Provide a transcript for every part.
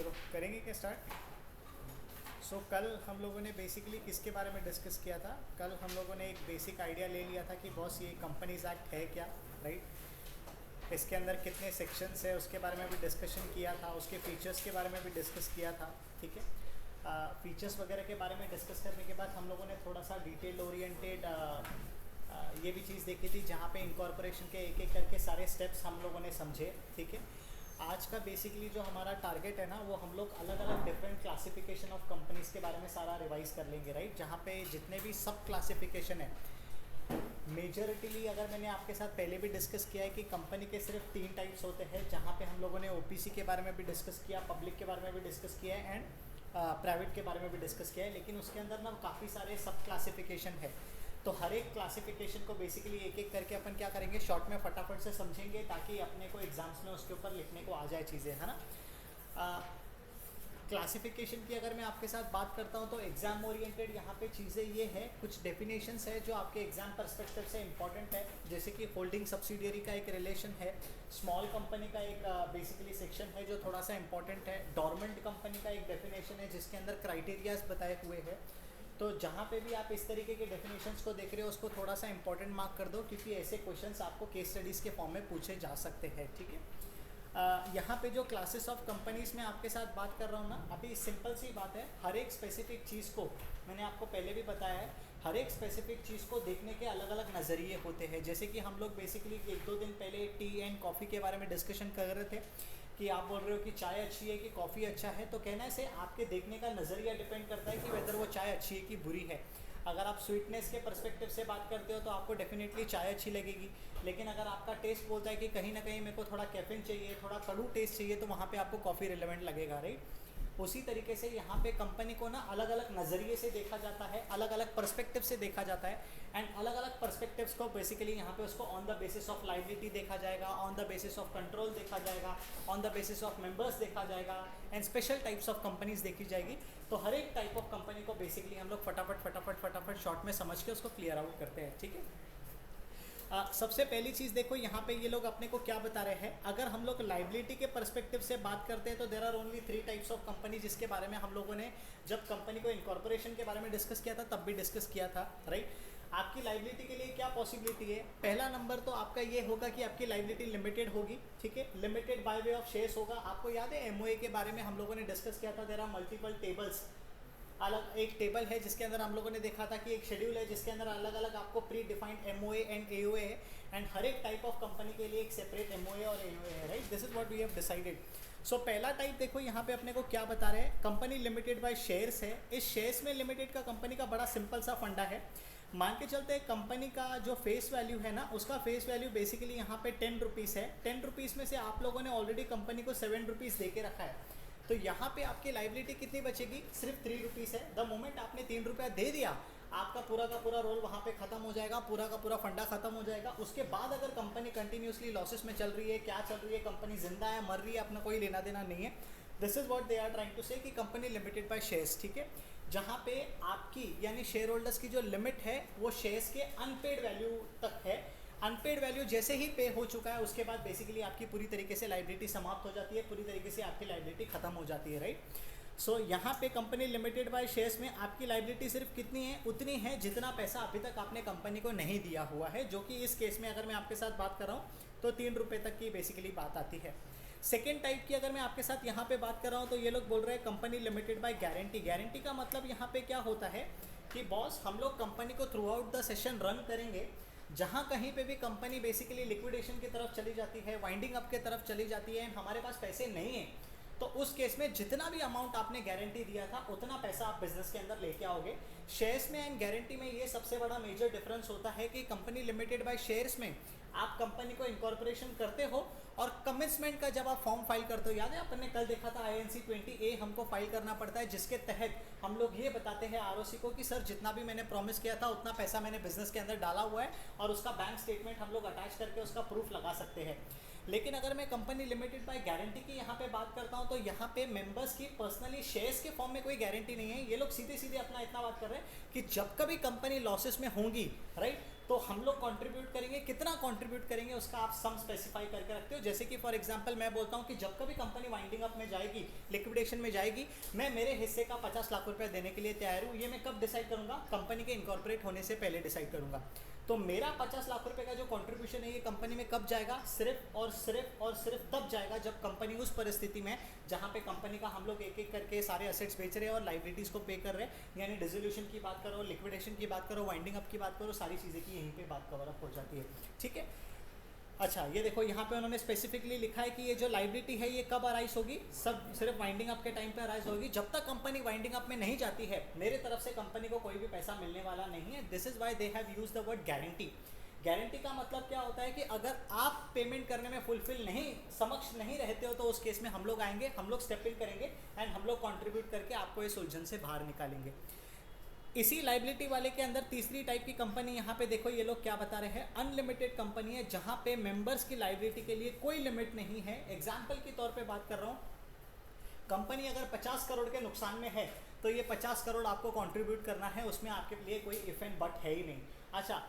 चलो करेंगे क्या स्टार्ट। कल हम लोगों ने बेसिकली किसके बारे में डिस्कस किया था। कल हम लोगों ने एक बेसिक आइडिया ले लिया था कि बॉस ये कंपनीज एक्ट है क्या, राइट। इसके अंदर कितने सेक्शंस है उसके बारे में भी डिस्कशन किया था, उसके फीचर्स के बारे में भी डिस्कस किया था, ठीक है। फीचर्स वगैरह के बारे में डिस्कस करने के बाद हम लोगों ने थोड़ा सा डिटेल ओरिएंटेड ये भी चीज़ देखी थी जहाँ पे इनकॉर्पोरेशन के एक एक करके सारे स्टेप्स हम लोगों ने समझे, ठीक है। आज का बेसिकली जो हमारा टारगेट है ना, वो हम लोग अलग अलग डिफरेंट क्लासिफिकेशन ऑफ कंपनीज के बारे में सारा रिवाइज कर लेंगे, राइट। जहाँ पे जितने भी सब क्लासिफिकेशन है, मेजॉरिटीली अगर मैंने आपके साथ पहले भी डिस्कस किया है कि कंपनी के सिर्फ 3 टाइप्स होते हैं, जहाँ पे हम लोगों ने ओपीसी के बारे में भी डिस्कस किया, पब्लिक के बारे में भी डिस्कस किया है एंड प्राइवेट के बारे में भी डिस्कस किया है। लेकिन उसके अंदर ना काफ़ी सारे सब क्लासिफिकेशन है, तो हर एक क्लासिफिकेशन को बेसिकली एक एक करके अपन क्या करेंगे, शॉर्ट में फटाफट से समझेंगे ताकि अपने को एग्जाम्स में उसके ऊपर लिखने को आ जाए चीज़ें, है ना। क्लासिफिकेशन की अगर मैं आपके साथ बात करता हूँ तो एग्जाम ओरिएंटेड यहाँ पे चीज़ें ये है, कुछ डेफिनेशंस है जो आपके एग्जाम पर्सपेक्टिव से इंपॉर्टेंट है, जैसे कि होल्डिंग सब्सिडियरी का एक रिलेशन है, स्मॉल कंपनी का एक बेसिकली सेक्शन है जो थोड़ा सा इंपॉर्टेंट है, डोरमेंट कंपनी का एक डेफिनेशन है जिसके अंदर क्राइटेरियाज बताए हुए हैं। तो जहाँ पे भी आप इस तरीके के डेफिनेशंस को देख रहे हो उसको थोड़ा सा इंपॉर्टेंट मार्क कर दो, क्योंकि ऐसे क्वेश्चंस आपको केस स्टडीज़ के फॉर्म में पूछे जा सकते हैं, ठीक है। यहाँ पे जो क्लासेस ऑफ कंपनीज में आपके साथ बात कर रहा हूँ ना, अभी सिंपल सी बात है, हर एक स्पेसिफिक चीज़ को मैंने आपको पहले भी बताया है, हर एक स्पेसिफिक चीज़ को देखने के अलग अलग नज़रिए होते हैं। जैसे कि हम लोग बेसिकली 1-2 दिन पहले टी एंड कॉफ़ी के बारे में डिस्कशन कर रहे थे कि आप बोल रहे हो कि चाय अच्छी है कि कॉफ़ी अच्छा है, तो कहना है से आपके देखने का नज़रिया डिपेंड करता है कि वेदर वो चाय अच्छी है कि बुरी है। अगर आप स्वीटनेस के पर्सपेक्टिव से बात करते हो तो आपको डेफिनेटली चाय अच्छी लगेगी, लेकिन अगर आपका टेस्ट बोलता है कि कहीं ना कहीं मेरे को थोड़ा कैफीन चाहिए, थोड़ा कड़ू टेस्ट चाहिए, तो वहाँ पे आपको कॉफ़ी रिलेवेंट लगेगा, राइट। उसी तरीके से यहाँ पे कंपनी को ना अलग अलग नज़रिए से देखा जाता है, अलग अलग पर्सपेक्टिव से देखा जाता है, एंड अलग अलग पर्सपेक्टिव्स को बेसिकली यहाँ पे उसको on the basis of liability देखा जाएगा, on the basis of control देखा जाएगा, on the basis of members देखा जाएगा, and special types of companies देखी जाएगी। तो हर एक टाइप ऑफ कंपनी को बेसिकली हम लोग फटाफट शॉर्ट में समझ के उसको क्लियर आउट करते हैं, ठीक है। सबसे पहली चीज़ देखो, यहाँ पे ये लोग अपने को क्या बता रहे हैं। अगर हम लोग लाइबिलिटी के पर्सपेक्टिव से बात करते हैं तो there are only 3 types of company, जिसके बारे में हम लोगों ने जब कंपनी को इनकॉर्पोरेशन के बारे में डिस्कस किया था तब भी डिस्कस किया था, राइट। आपकी लाइबिलिटी के लिए क्या पॉसिबिलिटी है। पहला नंबर तो आपका ये होगा कि आपकी लाइबिलिटी लिमिटेड होगी, ठीक है, limited by way of shares होगा। आपको याद है एमओए के बारे में हम लोगों ने डिस्कस किया था, देयर आर मल्टीपल टेबल्स। अलग एक टेबल है जिसके अंदर हम लोगों ने देखा था कि एक शेड्यूल है जिसके अंदर अलग अलग आपको predefined MOA and AOA है, एंड हर एक टाइप ऑफ कंपनी के लिए एक सेपरेट एमओए और एओए है, right. This is what we have decided. So पहला टाइप देखो यहाँ पे अपने को क्या बता रहे हैं, कंपनी लिमिटेड बाय शेयर्स है। इस शेयर्स में लिमिटेड का कंपनी का बड़ा सिंपल सा फंडा है। मान के चलते हैं कंपनी का जो फेस वैल्यू है ना, उसका फेस वैल्यू बेसिकली यहाँ पे 10 रुपीज़ है। 10 रुपीज़ में से आप लोगों ने ऑलरेडी कंपनी को 7 रुपीज़ दे के रखा है, तो यहाँ पे आपकी लाइबिलिटी कितनी बचेगी, सिर्फ 3 रुपीज़ है। द मोमेंट आपने 3 रुपया दे दिया, आपका पूरा का पूरा रोल वहाँ पे खत्म हो जाएगा, पूरा का पूरा फंडा खत्म हो जाएगा। उसके बाद अगर कंपनी कंटिन्यूसली लॉसेस में चल रही है, क्या चल रही है, कंपनी जिंदा है मर रही है, अपना कोई लेना देना नहीं है। This is what they are trying to say कि कंपनी लिमिटेड बाय शेयर्स, ठीक है। जहाँ पे आपकी यानी शेयर होल्डर्स की जो लिमिट है वो शेयर्स के अनपेड वैल्यू तक है। अनपेड वैल्यू जैसे ही पे हो चुका है उसके बाद बेसिकली आपकी पूरी तरीके से लाइबिलिटी समाप्त हो जाती है, पूरी तरीके से आपकी लाइबिलिटी खत्म हो जाती है, राइट। सो यहाँ पे कंपनी लिमिटेड बाय शेयर्स में आपकी लाइबिलिटी सिर्फ कितनी है, उतनी है जितना पैसा अभी तक आपने कंपनी को नहीं दिया हुआ है, जो कि इस केस में अगर मैं आपके साथ बात कर रहा हूँ तो 3 रुपये तक की बेसिकली बात आती है। सेकेंड टाइप की अगर मैं आपके साथ यहाँ पे बात कर रहा हूँ तो ये लोग बोल रहे हैं company limited by guarantee. Guarantee का मतलब यहाँ पे क्या होता है कि बॉस हम लोग कंपनी को through out the session run करेंगे, जहाँ कहीं पे भी कंपनी बेसिकली लिक्विडेशन की तरफ चली जाती है, वाइंडिंग अप की तरफ चली जाती है, हमारे पास पैसे नहीं है, तो उस केस में जितना भी अमाउंट आपने गारंटी दिया था उतना पैसा आप बिजनेस के अंदर लेके आओगे। शेयर्स में एंड गारंटी में ये सबसे बड़ा मेजर डिफरेंस होता है कि कंपनी लिमिटेड बाय शेयर्स में आप कंपनी को इनकॉर्पोरेशन करते हो और कमिटमेंट का जब आप फॉर्म फाइल करते हो, याद है अपन ने कल देखा था INC 20A हमको फाइल करना पड़ता है, जिसके तहत हम लोग ये बताते हैं ROC को कि सर जितना भी मैंने प्रॉमिस किया था उतना पैसा मैंने बिजनेस के अंदर डाला हुआ है, और उसका बैंक स्टेटमेंट हम लोग अटैच करके उसका प्रूफ लगा सकते हैं। लेकिन अगर मैं कंपनी लिमिटेड बाय गारंटी की यहाँ पे बात करता हूँ तो यहाँ पे मेंबर्स की पर्सनली शेयर्स के फॉर्म में कोई गारंटी नहीं है। ये लोग सीधे सीधे अपना इतना बात कर रहे हैं कि जब कभी कंपनी लॉसेस में होंगी, राइट, तो हम लोग कंट्रीब्यूट करेंगे। कितना कंट्रीब्यूट करेंगे उसका आप सम स्पेसिफाई करके रखते हो। जैसे कि फॉर एग्जांपल मैं बोलता हूँ कि जब कभी कंपनी वाइंडिंग अप में जाएगी, लिक्विडेशन में जाएगी, मैं मेरे हिस्से का 50 लाख रुपए देने के लिए तैयार हूँ। ये मैं कब डिसाइड करूंगा? कंपनी के इनकॉर्पोरेट होने से पहले डिसाइड करूंगा। तो मेरा 50 लाख रुपए का जो कंट्रीब्यूशन है ये कंपनी में कब जाएगा? सिर्फ और सिर्फ तब जाएगा जब कंपनी उस परिस्थिति में जहाँ पे कंपनी का हम लोग एक एक करके सारे असेट्स बेच रहे हैं और लाइबिलिटीज को पे कर रहे हैं, यानी डिसोल्यूशन की बात करो, लिक्विडेशन की बात करो, वाइंडिंग अप की बात करो, सारी चीज़ें की यहीं पे बात कवर अप हो जाती है। ठीक है, अच्छा ये देखो यहाँ पे उन्होंने स्पेसिफिकली लिखा है कि ये जो लाइबिलिटी है ये कब अराइज होगी? सब सिर्फ वाइंडिंग अप के टाइम पे अराइज होगी। जब तक कंपनी वाइंडिंग अप में नहीं जाती है मेरे तरफ से कंपनी को कोई भी पैसा मिलने वाला नहीं है। This is why they have use the word guarantee. Guarantee का मतलब क्या होता है कि अगर आप पेमेंट करने में फुलफिल नहीं, समक्ष नहीं रहते हो, तो उस केस में हम लोग आएंगे, हम लोग स्टेप इन करेंगे एंड हम लोग कंट्रीब्यूट करके आपको इस उलझन से बाहर निकालेंगे। इसी लाइबिलिटी वाले के अंदर तीसरी टाइप की कंपनी यहाँ पे देखो ये लोग क्या बता रहे हैं। अनलिमिटेड कंपनी है जहाँ पे मेंबर्स की लाइबिलिटी के लिए कोई लिमिट नहीं है। एग्जाम्पल के तौर पे बात कर रहा हूँ, कंपनी अगर 50 करोड़ के नुकसान में है तो ये 50 करोड़ आपको कंट्रीब्यूट करना है, उसमें आपके लिए कोई इफ एंड बट है ही नहीं। अच्छा,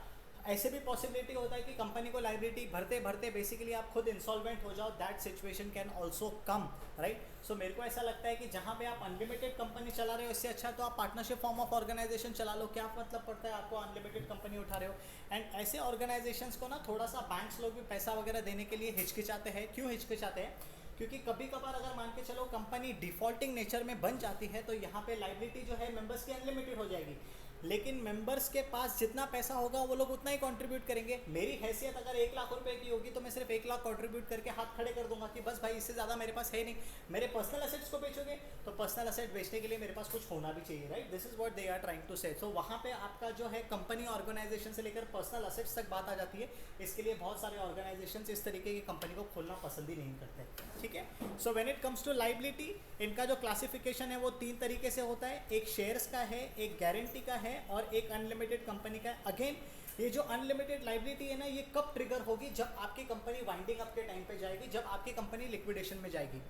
ऐसे भी पॉसिबिलिटी होता है कि कंपनी को लाइबिलिटी भरते भरते बेसिकली आप खुद इंसॉल्वेंट हो जाओ। That situation can also come, right. So मेरे को ऐसा लगता है कि जहाँ पे आप अनलिमिटेड कंपनी चला रहे हो इससे अच्छा तो आप पार्टनरशिप फॉर्म ऑफ ऑर्गेनाइजेशन चला लो। क्या मतलब पड़ता है आपको, अनलिमिटेड कंपनी उठा रहे हो। एंड ऐसे ऑर्गेनाइजेशंस को ना थोड़ा सा बैंक्स लोग भी पैसा वगैरह देने के लिए हिचकिचाते हैं। क्यों हिचकिचाते हैं? क्योंकि कभी कभार अगर मान के चलो कंपनी डिफॉल्टिंग नेचर में बन जाती है तो यहाँ पे लाइबिलिटी जो है मेंबर्स की अनलिमिटेड हो जाएगी, लेकिन मेंबर्स के पास जितना पैसा होगा वो लोग उतना ही कंट्रीब्यूट करेंगे। मेरी हैसियत अगर 1 लाख रुपए की होगी तो मैं सिर्फ 1 लाख कंट्रीब्यूट करके हाथ खड़े कर दूंगा कि बस भाई इससे ज़्यादा मेरे पास है नहीं। मेरे पर्सनल असेट्स को बेचोगे तो पर्सनल असेट बेचने के लिए मेरे पास कुछ होना भी चाहिए, right. This is what they are trying to say. So वहाँ पे आपका जो है कंपनी ऑर्गेनाइजेशन से लेकर पर्सनल असेट्स तक बात आ जाती है। इसके लिए बहुत सारे ऑर्गेनाइजेशन इस तरीके की कंपनी को खोलना पसंद ही नहीं करते, ठीक है। So when it comes to liability, इनका जो क्लासिफिकेशन है वो 3 तरीके से होता है। एक शेयर्स का है, एक गारंटी का है और एक अनलिमिटेड कंपनी का है। अगेन ये जो अनलिमिटेड लाइबिलिटी है ना, ये कब ट्रिगर होगी? जब आपकी कंपनी वाइंडिंग अप के टाइम पे जाएगी, जब आपकी कंपनी लिक्विडेशन में जाएगी।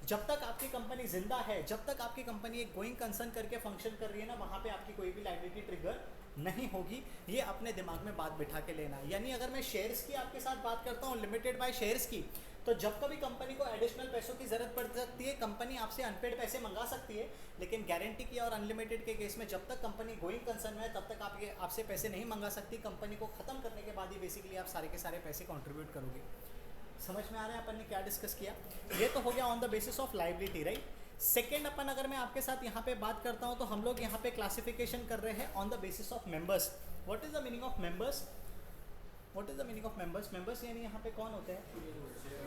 जब तक आपकी कंपनी जिंदा है, जब तक आपकी कंपनी एक गोइंग कंसर्न करके फंक्शन कर रही है ना, वहाँ पे आपकी कोई भी लाइबिलिटी ट्रिगर नहीं होगी। ये अपने दिमाग में बात बिठा के लेना है। यानी अगर मैं शेयर्स की आपके साथ बात करता हूँ, लिमिटेड बाय शेयर्स की, तो जब कभी कंपनी को एडिशनल पैसों की ज़रूरत पड़ सकती है, कंपनी आपसे अनपेड पैसे मंगा सकती है। लेकिन गारंटी की और अनलिमिटेड के केस में जब तक कंपनी गोइंग कंसर्न में है तब तक आपसे पैसे नहीं मंगा सकती। कंपनी को ख़त्म करने के बाद ही बेसिकली आप सारे के सारे पैसे कंट्रीब्यूट करोगे। समझ में आ रहा है अपन ने क्या डिस्कस किया? ये तो हो गया on the basis of liability, right. Second अपन अगर मैं आपके साथ यहाँ पे बात करता हूँ तो हम लोग यहाँ पे क्लासिफिकेशन कर रहे हैं on the basis of members. What is the meaning of members? What is the meaning of members? Members यानी यहाँ पे कौन होते हैं?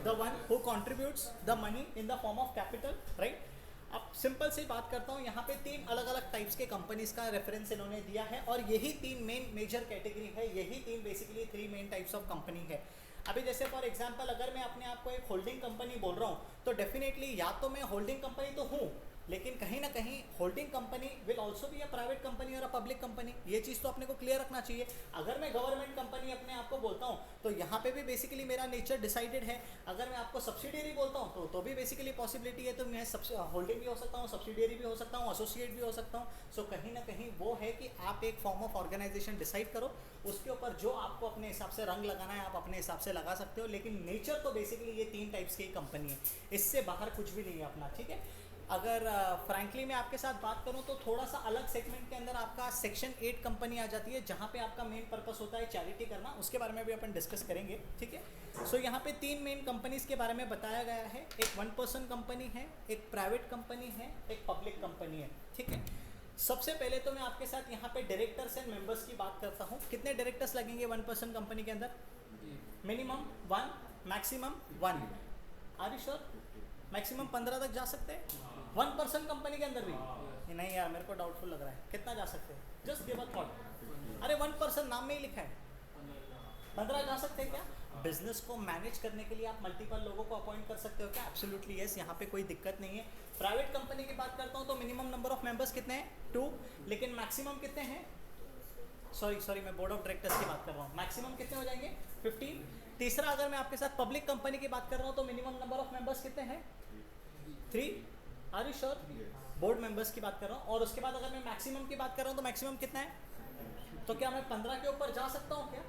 The one who contributes the money in the form of capital, right? अब सिंपल सी बात करता हूँ, यहाँ पे 3 अलग अलग टाइप्स के कंपनीज का रेफरेंस इन्होंने दिया है और यही 3 मेन मेजर कैटेगरी है। यही 3 basically 3 main types of company है। अभी जैसे फॉर एग्जांपल अगर मैं अपने आप को एक होल्डिंग कंपनी बोल रहा हूँ तो डेफिनेटली या तो मैं होल्डिंग कंपनी तो हूँ, लेकिन कहीं ना कहीं holding company will also be a private company और अ पब्लिक कंपनी। ये चीज़ तो अपने को क्लियर रखना चाहिए। अगर मैं गवर्नमेंट कंपनी अपने आप को बोलता हूँ तो यहाँ पे भी बेसिकली मेरा नेचर डिसाइडेड है। अगर मैं आपको सब्सिडियरी बोलता हूँ तो भी बेसिकली पॉसिबिलिटी है, तो मैं होल्डिंग भी हो सकता हूँ, सब्सिडियरी भी हो सकता हूँ, एसोसिएट भी हो सकता हूँ। सो कहीं ना कहीं वो है कि आप एक फॉर्म ऑफ ऑर्गेनाइजेशन डिसाइड करो, उसके ऊपर जो आपको अपने हिसाब से रंग लगाना है आप अपने हिसाब से लगा सकते हो। लेकिन नेचर तो बेसिकली ये 3 टाइप्स की कंपनी है, इससे बाहर कुछ भी नहीं है अपना, ठीक है। अगर फ्रैंकली मैं आपके साथ बात करूं तो थोड़ा सा अलग सेगमेंट के अंदर आपका सेक्शन 8 कंपनी आ जाती है, जहां पे आपका मेन पर्पस होता है चैरिटी करना। उसके बारे में भी अपन डिस्कस करेंगे, ठीक है। सो यहाँ पे 3 मेन कंपनीज के बारे में बताया गया है। एक 1 पर्सन कंपनी है, एक प्राइवेट कंपनी है, एक पब्लिक कंपनी है, ठीक है। सबसे पहले तो मैं आपके साथ यहाँ पे डायरेक्टर्स एंड मेंबर्स की बात करता हूँ। कितने डायरेक्टर्स लगेंगे 1 पर्सन कंपनी के अंदर? Minimum 1, maximum 1। Are you sure? Maximum 15 तक जा सकते हैं 1 पर्सन कंपनी के अंदर भी? नहीं यार, मेरे को डाउटफुल लग रहा है। कितना जा सकते हैं? Just give a thought. अरे 1 पर्सन नाम में ही लिखा है, 15 जा सकते हैं क्या? बिजनेस को मैनेज करने के लिए आप मल्टीपल लोगों को अपॉइंट कर सकते हो क्या? एब्सोल्युटली यस, यहाँ पे कोई दिक्कत नहीं है। प्राइवेट कंपनी की बात करता हूँ तो मिनिमम नंबर ऑफ मेंबर्स कितने हैं? 2, लेकिन मैक्सिमम कितने हैं? सॉरी मैं बोर्ड ऑफ डायरेक्टर्स की बात कर रहा हूँ। मैक्सिमम कितने हो जाएंगे? 15। तीसरा, अगर मैं आपके साथ पब्लिक कंपनी की बात कर रहा हूँ तो मिनिमम नंबर ऑफ मेंबर्स कितने हैं? 3। Are you sure? Board members की बात कर रहा हूँ। और उसके बाद अगर मैं मैक्सिमम की बात कर रहा हूँ तो मैक्सिमम कितना है? तो क्या मैं 15 के ऊपर जा सकता हूँ क्या?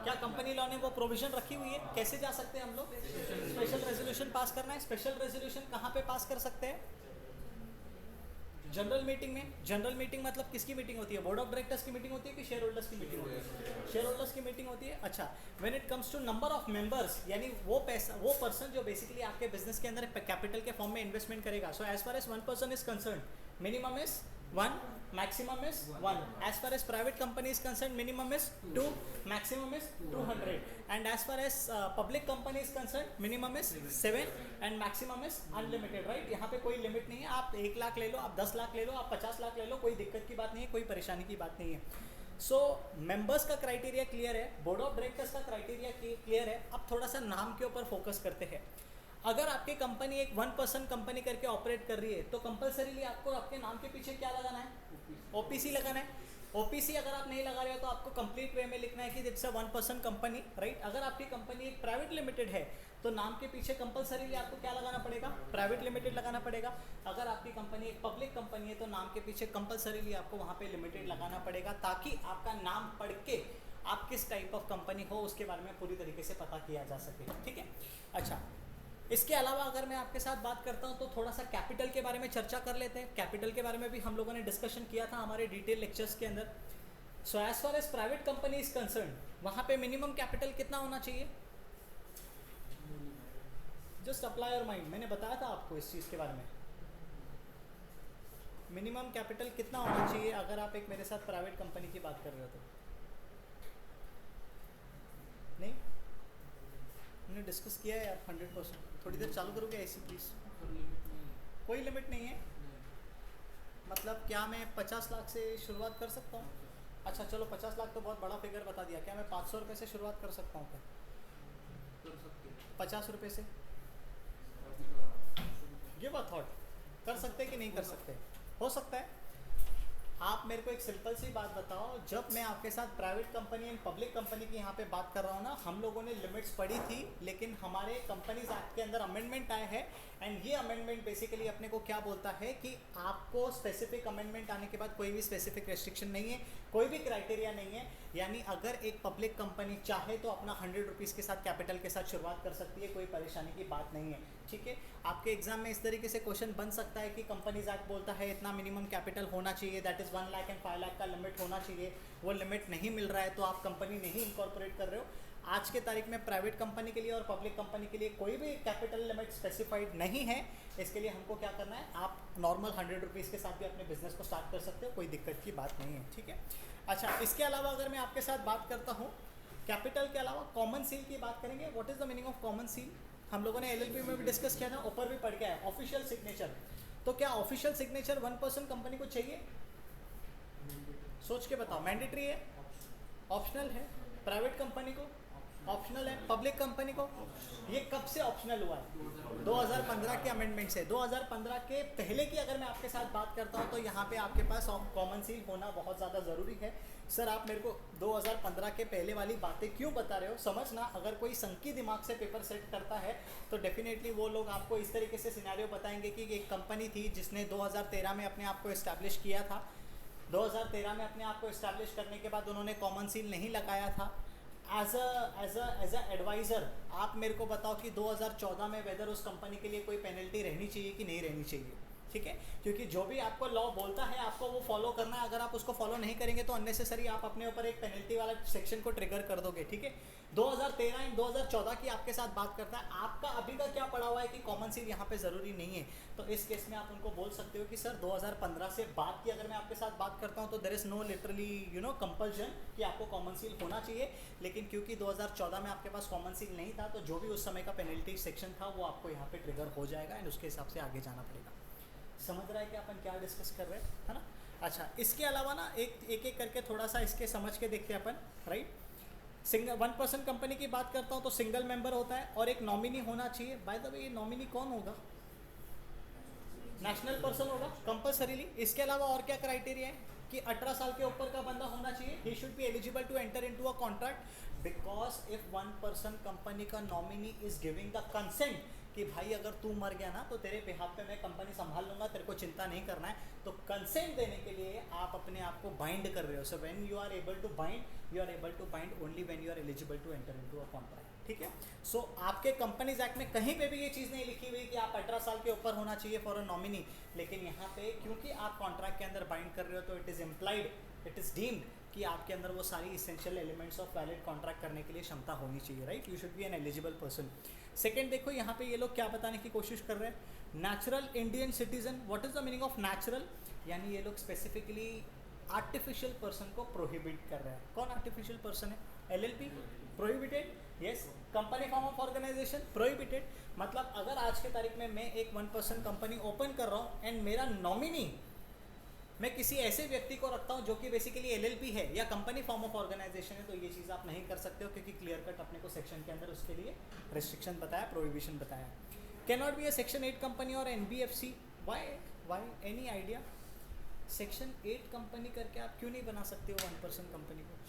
क्या कंपनी लॉ ने वो प्रोविजन रखी हुई है? कैसे जा सकते हैं हम लोग? स्पेशल रेजोल्यूशन पास करना है। स्पेशल रेजोल्यूशन कहाँ पे पास कर सकते हैं? जनरल मीटिंग में। जनरल मीटिंग मतलब किसकी मीटिंग होती है? बोर्ड ऑफ डायरेक्टर्स की मीटिंग होती है कि शेयर होल्डर्स की मीटिंग होती है? शेयर होल्डर्स की मीटिंग होती है। अच्छा, when it comes to number of members, यानी वो पैसा, वो पर्सन जो बेसिकली आपके बिजनेस के अंदर कैपिटल के फॉर्म में इन्वेस्टमेंट करेगा। So as far as one person is concern, minimum is 1, maximum is 1. As far as private company is concerned, minimum is 2, maximum is 200. And as far as public company is concerned, minimum is 7 and maximum is unlimited, right? यहाँ पे कोई limit नहीं है। आप 1 लाख ले लो, आप 10 लाख ले लो, आप 50 लाख ले लो, कोई दिक्कत की बात नहीं है, कोई परेशानी की बात नहीं है। सो मेंबर्स का क्राइटेरिया क्लियर है, बोर्ड ऑफ डायरेक्टर्स का क्राइटेरिया क्लियर है। अब थोड़ा सा नाम के ऊपर फोकस करते हैं। अगर आपकी कंपनी एक 1 पर्सन कंपनी करके ऑपरेट कर रही है तो कंपलसरीली आपको आपके नाम के पीछे क्या लगाना है? ओपीसी लगाना है। ओपीसी अगर आप नहीं लगा रहे हो तो आपको कंप्लीट वे में लिखना है कि it's a 1 person company, right? अगर आपकी कंपनी एक प्राइवेट लिमिटेड है तो नाम के पीछे कंपलसरीली आपको क्या लगाना पड़ेगा? प्राइवेट लिमिटेड लगाना पड़ेगा। अगर आपकी कंपनी एक पब्लिक कंपनी है तो नाम के पीछे कंपलसरीली आपको वहाँ पे लिमिटेड लगाना पड़ेगा, ताकि आपका नाम पढ़ के आप किस टाइप ऑफ कंपनी हो उसके बारे में पूरी तरीके से पता किया जा सके, ठीक है? अच्छा, इसके अलावा अगर मैं आपके साथ बात करता हूं तो थोड़ा सा कैपिटल के बारे में चर्चा कर लेते हैं। कैपिटल के बारे में भी हम लोगों ने डिस्कशन किया था हमारे डिटेल लेक्चर्स के अंदर। So as far as private company is concern, वहां पे मिनिमम कैपिटल कितना होना चाहिए? जस्ट अप्लाई योर माइंड, मैंने बताया था आपको इस चीज़ के बारे में। मिनिमम कैपिटल कितना होना चाहिए अगर आप एक मेरे साथ प्राइवेट कंपनी की बात कर रहे हो तो? नहीं, हमने डिस्कस किया है यार 100%। थोड़ी देर चालू करोगे ऐसी प्लीज़? कोई लिमिट नहीं है। मतलब क्या मैं 50 लाख से शुरुआत कर सकता हूँ? अच्छा चलो, 50 लाख तो बहुत बड़ा फिगर बता दिया। क्या मैं 500 रुपये से शुरुआत कर सकता हूँ? क्या 50 रुपये से? गिव अ थॉट, कर सकते कि नहीं कर सकते? हो सकता है। आप मेरे को एक सिंपल सी बात बताओ, जब मैं आपके साथ private company and public company की यहाँ पे बात कर रहा हूँ ना, हम लोगों ने लिमिट्स पढ़ी थी, लेकिन हमारे कंपनीज एक्ट के अंदर अमेंडमेंट आए हैं। एंड ये अमेंडमेंट बेसिकली अपने को क्या बोलता है कि आपको स्पेसिफिक अमेंडमेंट आने के बाद कोई भी स्पेसिफिक रेस्ट्रिक्शन नहीं है, कोई भी क्राइटेरिया नहीं है। यानी अगर एक पब्लिक कंपनी चाहे तो अपना 100 रुपीज़ के साथ कैपिटल के साथ शुरुआत कर सकती है, कोई परेशानी की बात नहीं है, ठीक है? आपके एग्जाम में इस तरीके से क्वेश्चन बन सकता है कि कंपनीज एक्ट बोलता है इतना मिनिमम कैपिटल होना चाहिए, that is 1 lakh and 5 lakh का लिमिट होना चाहिए। वो लिमिट नहीं मिल रहा है तो आप कंपनी नहीं इनकॉर्पोरेट कर रहे हो। आज के तारीख में प्राइवेट कंपनी के लिए और पब्लिक कंपनी के लिए कोई भी कैपिटल लिमिट स्पेसिफाइड नहीं है। इसके लिए हमको क्या करना है, आप नॉर्मल 100 रुपीज़ के साथ भी अपने बिजनेस को स्टार्ट कर सकते हो, कोई दिक्कत की बात नहीं है, ठीक है? अच्छा, इसके अलावा अगर मैं आपके साथ बात करता हूँ कैपिटल के अलावा कॉमन सील की बात करेंगे। What is the meaning of common seal? हम लोगों ने एलएलपी में भी डिस्कस किया था, ऊपर भी पढ़ के आया, ऑफिशियल सिग्नेचर। तो क्या ऑफिशियल सिग्नेचर 1 पर्सन कंपनी को चाहिए? सोच के बताओ। मैंडेटरी है? ऑप्शनल है? प्राइवेट कंपनी को ऑप्शनल है, पब्लिक कंपनी को? ये कब से ऑप्शनल हुआ है? 2015 के अमेंडमेंट से। 2015 के पहले की अगर मैं आपके साथ बात करता हूँ तो यहाँ पे आपके पास कॉमन सील होना बहुत ज़्यादा ज़रूरी है। सर आप मेरे को 2015 के पहले वाली बातें क्यों बता रहे हो? समझना, अगर कोई संकी दिमाग से पेपर सेट करता है तो डेफिनेटली वो लोग आपको इस तरीके से सिनेरियो बताएंगे कि एक कंपनी थी जिसने 2013 में अपने आप को इस्टेब्लिश किया था। 2013 में अपने आप को इस्टेब्लिश करने के बाद उन्होंने कॉमन सील नहीं लगाया था। एज अ एडवाइज़र आप मेरे को बताओ कि 2014 में वेदर उस कंपनी के लिए कोई पेनल्टी रहनी चाहिए कि नहीं रहनी चाहिए, ठीक है? क्योंकि जो भी आपको लॉ बोलता है आपको वो फॉलो करना है। अगर आप उसको फॉलो नहीं करेंगे तो अननेसेसरी आप अपने ऊपर एक पेनल्टी वाला सेक्शन को ट्रिगर कर दोगे, ठीक है? 2013 एंड 2014 की आपके साथ बात करता है। आपका अभी का क्या पड़ा हुआ है कि कॉमन सील यहाँ पे ज़रूरी नहीं है, तो इस केस में आप उनको बोल सकते हो कि सर 2015 से बाद की अगर मैं आपके साथ बात करता हूँ तो there is no literally compulsion कि आपको कॉमन सील होना चाहिए। लेकिन क्योंकि 2014 में आपके पास कॉमन सील नहीं था तो जो भी उस समय का पेनल्टी सेक्शन था वो आपको यहाँ पे ट्रिगर हो जाएगा एंड उसके हिसाब से आगे जाना पड़ेगा। समझ रहा है कि अपन क्या डिस्कस कर रहे हैं, है ना? अच्छा, इसके अलावा ना एक करके थोड़ा सा इसके समझ के देखते हैं अपन, राइट? सिंगल 1 पर्सन कंपनी की बात करता हूँ तो सिंगल मेंबर होता है और एक नॉमिनी होना चाहिए। बाय द वे ये नॉमिनी कौन होगा? नेशनल पर्सन होगा कंपलसरीली। इसके अलावा और क्या क्राइटेरिया है कि 18 साल के ऊपर का बंदा होना चाहिए। He should be eligible to enter into a contract because if one person company का nominee is giving the consent कि भाई अगर तू मर गया ना तो तेरे बिहाफ पे मैं कंपनी संभाल लूंगा, तेरे को चिंता नहीं करना है, तो कंसेंट देने के लिए आप अपने आप को बाइंड कर रहे हो. So when you are able to bind, you are able to bind only when you are eligible to enter into a contract. ठीक है. सो आपके कंपनीज एक्ट में कहीं पे भी ये चीज़ नहीं लिखी हुई कि आप 18 साल के ऊपर होना चाहिए फॉर अ नॉमिनी, लेकिन यहाँ पे क्योंकि आप कॉन्ट्रैक्ट के अंदर बाइंड कर रहे हो तो it is implied, it is deemed कि आपके अंदर वो सारी essential elements of valid contract करने के लिए क्षमता होनी चाहिए. Right. You should be N eligible person. Second, देखो यहाँ पे ये लोग क्या बताने की कोशिश कर रहे हैं, natural Indian citizen. What is the meaning of natural? यानी ये लोग स्पेसिफिकली आर्टिफिशियल पर्सन को प्रोहिबिट कर रहे हैं. कौन आर्टिफिशियल पर्सन है? LLP prohibited. Yes. Company form of organisation prohibited. मतलब अगर आज के तारीख में मैं एक 1 पर्सन कंपनी ओपन कर रहा हूँ एंड मेरा नॉमिनी मैं किसी ऐसे व्यक्ति को रखता हूँ जो कि बेसिकली LLP है या कंपनी फॉर्म ऑफ ऑर्गेनाइजेशन है, तो ये चीज़ आप नहीं कर सकते हो क्योंकि क्लियर कट अपने को सेक्शन के अंदर उसके लिए रिस्ट्रिक्शन बताया, प्रोहिबिशन बताया. Can not be a section 8 company और NBFC. Why any idea? Section 8 company करके आप क्यों नहीं बना सकते हो 1 पर्सन कंपनी को?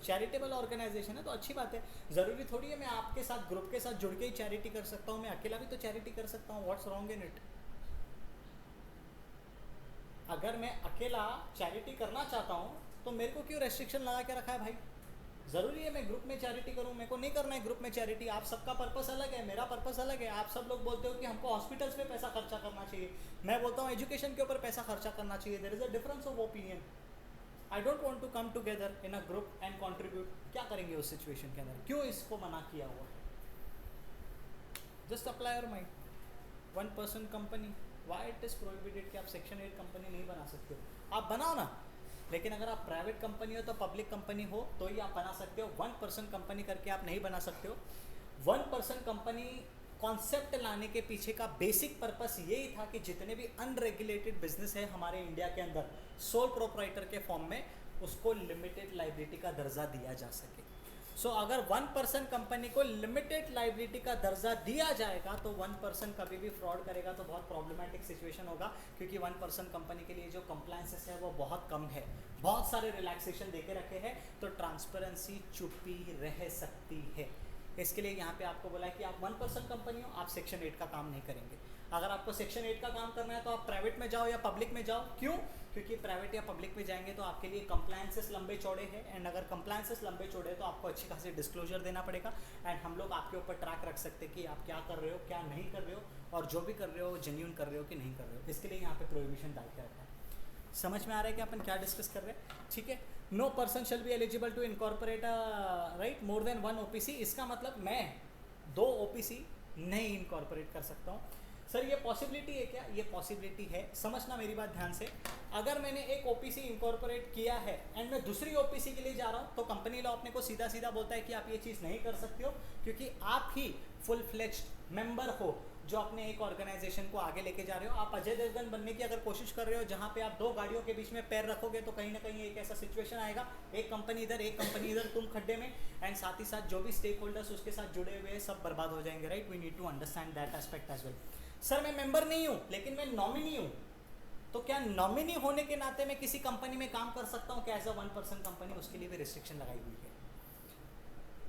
चैरिटेबल ऑर्गेनाइजेशन है तो अच्छी बात है. ज़रूरी थोड़ी है मैं आपके साथ ग्रुप के साथ जुड़ के ही चैरिटी कर सकता हूँ, मैं अकेला भी तो चैरिटी कर सकता हूँ. What's wrong in it? अगर मैं अकेला चैरिटी करना चाहता हूँ तो मेरे को क्यों रेस्ट्रिक्शन लगा के रखा है भाई? ज़रूरी है मैं ग्रुप में चैरिटी करूँ? मेरे को नहीं करना है ग्रुप में चैरिटी. आप सबका पर्पस अलग है, मेरा पर्पस अलग है. आप सब लोग बोलते हो कि हमको हॉस्पिटल्स पे पैसा खर्चा करना चाहिए, मैं बोलता हूँ एजुकेशन के ऊपर पैसा खर्चा करना चाहिए. There is a difference of opinion. I don't want to come together in a group and contribute. क्या करेंगे उस सिचुएशन के अंदर? क्यों इसको मना किया हुआ है? Just apply your mind. 1 person company, why it is prohibited कि आप सेक्शन 8 कंपनी नहीं बना सकते हो? आप बनाओ ना. लेकिन अगर आप प्राइवेट कंपनी हो तो पब्लिक कंपनी हो तो ही आप बना सकते हो. 1 पर्सन कंपनी करके आप नहीं बना सकते हो. 1 पर्सन कंपनी कॉन्सेप्ट लाने के पीछे का बेसिक पर्पस यही था कि जितने भी अनरेगुलेटेड बिजनेस है हमारे इंडिया के अंदर सोल प्रोप्राइटर के फॉर्म में, उसको लिमिटेड लाइबिलिटी का दर्जा दिया जा सके. सो अगर 1 पर्सन कंपनी को लिमिटेड लाइबिलिटी का दर्जा दिया जाएगा तो 1 पर्सन कभी भी फ्रॉड करेगा तो बहुत प्रॉब्लमेटिक सिचुएशन होगा, क्योंकि 1 पर्सन कंपनी के लिए जो कंप्लायंसेस है वो बहुत कम है, बहुत सारे रिलैक्सेशन देके रखे हैं, तो ट्रांसपेरेंसी चुप्पी रह सकती है. इसके लिए यहाँ पे आपको बोला है कि आप 1 पर्सन कंपनी हो, आप सेक्शन 8 का काम नहीं करेंगे. अगर आपको सेक्शन 8 का काम करना है तो आप प्राइवेट में जाओ या पब्लिक में जाओ. क्यों? क्योंकि प्राइवेट या पब्लिक में जाएंगे तो आपके लिए कंप्लायंसेस लंबे चौड़े हैं, एंड अगर कंप्लायंसेस लंबे चौड़े तो आपको अच्छी खासी डिस्क्लोजर देना पड़ेगा, एंड हम लोग आपके ऊपर ट्रैक रख सकते हैं कि आप क्या कर रहे हो, क्या नहीं कर रहे हो, और जो भी कर रहे हो जेन्यून कर रहे हो कि नहीं कर रहे हो. इसके लिए यहाँ पे प्रोहिबिशन डाल के रखा है. समझ में आ रहा है कि अपन क्या डिस्कस कर रहे हैं? ठीक है. No person shall be eligible to incorporate right more than 1 OPC. इसका मतलब मैं 2 OPC नहीं इनकॉर्पोरेट कर सकता हूँ. सर ये पॉसिबिलिटी है क्या? ये पॉसिबिलिटी है. समझना मेरी बात ध्यान से. अगर मैंने एक OPC इनकॉर्पोरेट किया है एंड मैं दूसरी OPC के लिए जा रहा हूँ तो कंपनी लॉ अपने को सीधा सीधा बोलता है कि आप ये चीज़ नहीं कर सकते हो, क्योंकि आप ही फुल फ्लेज्ड मेंबर हो जो अपने एक ऑर्गेनाइजेशन को आगे लेके जा रहे हो. आप अजय देवगन बनने की अगर कोशिश कर रहे हो जहाँ पे आप 2 गाड़ियों के बीच में पैर रखोगे तो कहीं ना कहीं एक ऐसा सिचुएशन आएगा, एक कंपनी इधर एक कंपनी इधर, तुम खड्डे में, एंड साथ ही साथ जो भी स्टेक होल्डर्स उसके साथ जुड़े हुए हैं सब बर्बाद हो जाएंगे. Right. We need to understand that aspect as well. Sir मैं मेंबर नहीं हूँ लेकिन मैं नॉमिनी हूँ, तो क्या नॉमिनी होने के नाते मैं किसी कंपनी में काम कर सकता हूँ क्या एज अ 1 पर्सन कंपनी? उसके लिए भी रिस्ट्रिक्शन लगाई हुई है.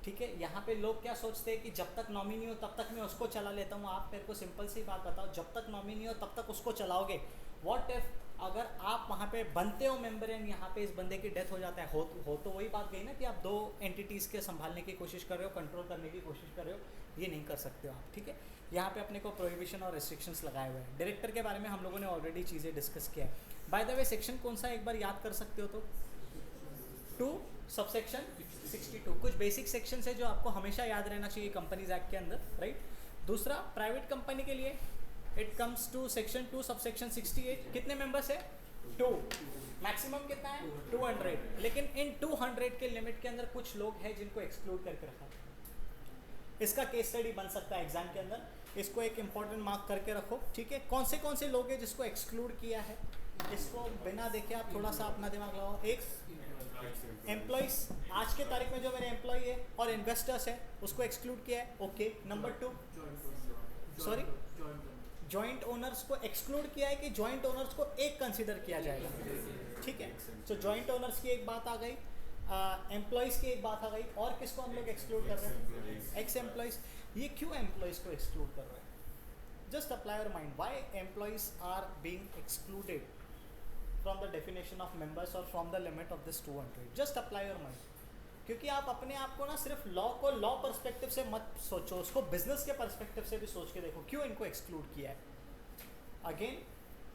ठीक है. यहाँ पे लोग क्या सोचते हैं कि जब तक नॉमिनी हो तब तक मैं उसको चला लेता हूँ. आप मेरे को सिंपल सी बात बताओ, जब तक नॉमिनी हो तब तक उसको चलाओगे. व्हाट इफ अगर आप वहाँ पे बनते हो मेंबर एंड यहाँ पे इस बंदे की डेथ हो जाता है, हो तो वही बात गई ना कि आप 2 एंटिटीज़ के संभालने की कोशिश कर रहे हो, कंट्रोल करने की कोशिश कर रहे हो. ये नहीं कर सकते हो आप. ठीक है. यहाँ पे अपने को प्रोहिबिशन और रिस्ट्रिक्शंस लगाए हुए हैं. डायरेक्टर के बारे में हम लोगों ने ऑलरेडी चीज़ें डिस्कस किया है. बाय द वे सेक्शन कौन सा एक बार याद कर सकते हो तो 2 सबसेक्शन 62. कुछ बेसिक सेक्शन है जो आपको हमेशा याद रहना चाहिए कंपनीज एक्ट के अंदर. राइट. दूसरा प्राइवेट कंपनी के लिए it comes to section 2 subsection 68. कितने मेंबर्स है? 2. मैक्सिमम कितना है? 200. लेकिन इन 200 के लिमिट के अंदर कुछ लोग हैं जिनको एक्सक्लूड करके रखा है. इसका केस स्टडी बन सकता है एग्जाम के अंदर. इसको एक इंपॉर्टेंट मार्क करके रखो. ठीक है. कौन से लोग हैं जिसको एक्सक्लूड किया है? इसको बिना देखे आप थोड़ा सा अपना दिमाग लगाओ. एक एम्प्लॉइज, आज के तारीख में जो मेरे एम्प्लॉय है और इन्वेस्टर्स है उसको एक्सक्लूड किया है. Okay. Number 2 sorry joint owners को एक्सक्लूड किया है कि जॉइंट ओनर्स को एक कंसीडर किया जाएगा. ठीक है. तो जॉइंट ओनर्स की एक बात आ गई. एम्प्लॉयज़ की एक बात आ गई, और किसको हम लोग एक्सक्लूड कर रहे हैं? Ex employees. ये क्यों एम्प्लॉयज़ को एक्सक्लूड कर रहे हैं? Just apply your mind, why employees are being excluded from the definition of members और from the limit of this 200? Just apply your mind. क्योंकि आप अपने आप को ना सिर्फ लॉ को लॉ पर्सपेक्टिव से मत सोचो, उसको बिजनेस के पर्सपेक्टिव से भी सोच के देखो, क्यों इनको एक्सक्लूड किया है। अगेन,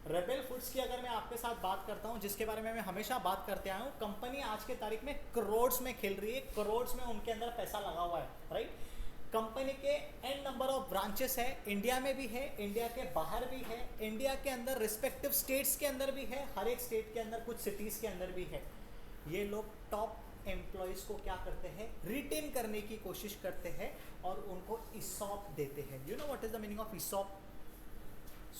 रेबेल फूड्स की अगर मैं आपके साथ बात करता हूँ, जिसके बारे में मैं हमेशा बात करते आया हूँ, कंपनी आज के तारीख में करोड्स में खेल रही है, करोड्स में उनके अंदर पैसा लगा हुआ है, राइट। कंपनी के एन नंबर ऑफ ब्रांचेस है, इंडिया में भी है, इंडिया के बाहर भी है, इंडिया के अंदर रिस्पेक्टिव स्टेट्स के अंदर भी है, हर एक स्टेट के अंदर, कुछ सिटीज़ के अंदर भी है। ये लोग टॉप एम्प्लॉयज़ को क्या करते हैं? रिटेन करने की कोशिश करते हैं और उनको ईसॉप देते हैं। You know what is the meaning of ESOP?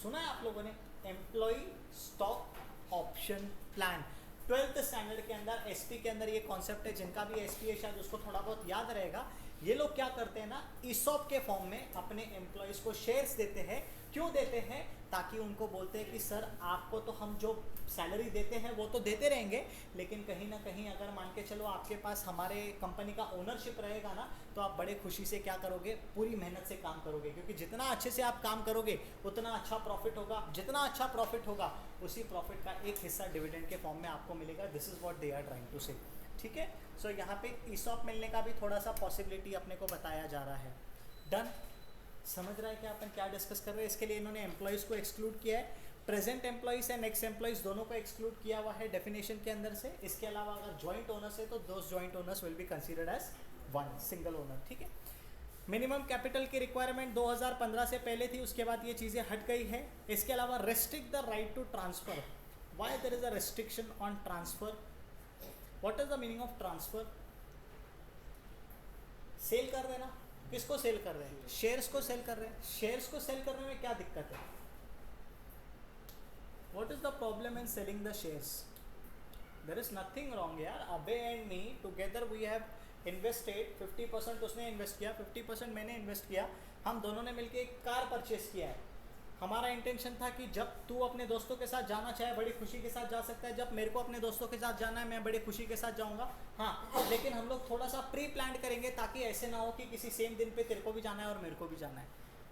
सुना है आप लोगों ने? Employ stock option plan. 12th standard के अंदर एसपी के अंदर ये कॉन्सेप्ट है, जिनका भी एसपी है शायद उसको थोड़ा बहुत याद रहेगा। ये लोग क्या करते हैं ना, ईसॉप के फॉर्म में अपने एम्प्लॉयज़ को शेयर्स देते हैं। क्यों देते हैं? ताकि उनको बोलते हैं कि सर आपको तो हम जो सैलरी देते हैं वो तो देते रहेंगे, लेकिन कहीं ना कहीं अगर मान के चलो आपके पास हमारे कंपनी का ओनरशिप रहेगा ना, तो आप बड़े खुशी से क्या करोगे? पूरी मेहनत से काम करोगे, क्योंकि जितना अच्छे से आप काम करोगे उतना अच्छा प्रॉफिट होगा, जितना अच्छा प्रॉफिट होगा उसी प्रॉफिट का एक हिस्सा डिविडेंड के फॉर्म में आपको मिलेगा। This is what they are trying to say. ठीक है, सो यहाँ पे ईसॉप मिलने का भी थोड़ा सा पॉसिबिलिटी अपने को बताया जा रहा है। डन? समझ रहा है कि अपन क्या डिस्कस कर रहे हैं? इसके लिए इन्होंने एम्प्लॉयज़ को एक्सक्लूड किया है, present employees and x employees दोनों को एक्सक्लूड किया हुआ है डेफिनेशन के अंदर से। इसके अलावा अगर जॉइंट ओनर्स है तो those joint owners will be considered as one single owner. ठीक है, मिनिमम कैपिटल की रिक्वायरमेंट 2015 से पहले थी, उसके बाद ये चीज़ें हट गई है। इसके अलावा restrict the right to transfer. Why there is a restriction on transfer? What is the meaning of transfer? Sale कर देना। किसको सेल कर रहे हैं? शेयर्स को सेल कर रहे हैं। शेयर्स को सेल करने में क्या दिक्कत है? What is the problem in selling the shares? There is nothing wrong यार। अबे and me together we have invested 50% उसने इन्वेस्ट किया, 50% मैंने इन्वेस्ट किया, हम दोनों ने मिलकर एक कार परचेस किया है। हमारा इंटेंशन था कि जब तू अपने दोस्तों के साथ जाना चाहे बड़ी खुशी के साथ जा सकता है, जब मेरे को अपने दोस्तों के साथ जाना है मैं बड़ी खुशी के साथ जाऊंगा। हाँ, लेकिन हम लोग थोड़ा सा प्री प्लान करेंगे ताकि ऐसे ना हो कि किसी सेम दिन पे तेरे को भी जाना है और मेरे को भी जाना है।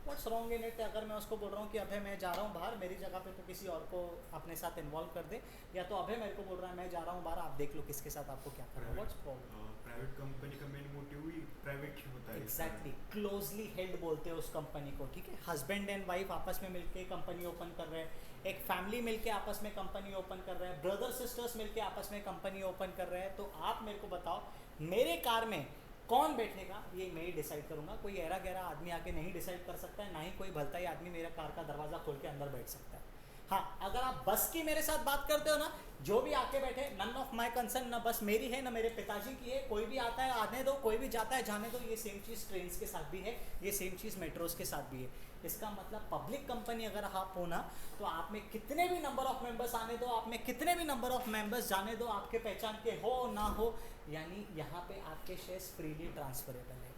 What's wrong in it? अगर मैं उसको बोल रहा हूँ कि अभय मैं जा रहा हूँ बाहर, मेरी जगह पे तो किसी और को अपने साथ इन्वॉल्व कर दे, या तो अभय मेरे को बोल रहा है मैं जा रहा हूँ बाहर, आप देख लो किसके साथ आपको क्या करना है। What's problem? प्राइवेट कंपनी का मेन मोटिव ही प्राइवेट ही होता है। एग्जैक्टली, क्लोजली हेल्ड बोलते हैं उस कंपनी को। ठीक है, हस्बैंड एंड वाइफ आपस में मिलके कंपनी ओपन कर रहे हैं, एक फैमिली मिलके आपस में कंपनी ओपन कर रहे हैं, ब्रदर सिस्टर्स मिलके आपस में कंपनी ओपन कर रहे हैं। तो आप मेरे को बताओ मेरे कार में कौन बैठेगा? ये मैं ही डिसाइड करूंगा। कोई ऐरा गहरा आदमी आके नहीं डिसाइड कर सकता है, ना ही कोई भलता ही आदमी मेरा कार का दरवाज़ा खोल के अंदर बैठ सकता है। हाँ, अगर आप बस की मेरे साथ बात करते हो ना, जो भी आके बैठे, नन ऑफ माई कंसर्न, ना बस मेरी है ना मेरे पिताजी की है, कोई भी आता है आने दो, कोई भी जाता है जाने दो। ये सेम चीज़ ट्रेन के साथ भी है, ये सेम चीज़ मेट्रोज़ के साथ भी है। इसका मतलब पब्लिक कंपनी अगर आप हो ना, तो आप में कितने भी नंबर ऑफ मेंबर्स आने दो, आप में कितने भी नंबर ऑफ मेंबर्स जाने दो, आपके पहचान के हो ना हो, यानी यहाँ पे आपके शेयर्स फ्रीली ट्रांसफरेबल है।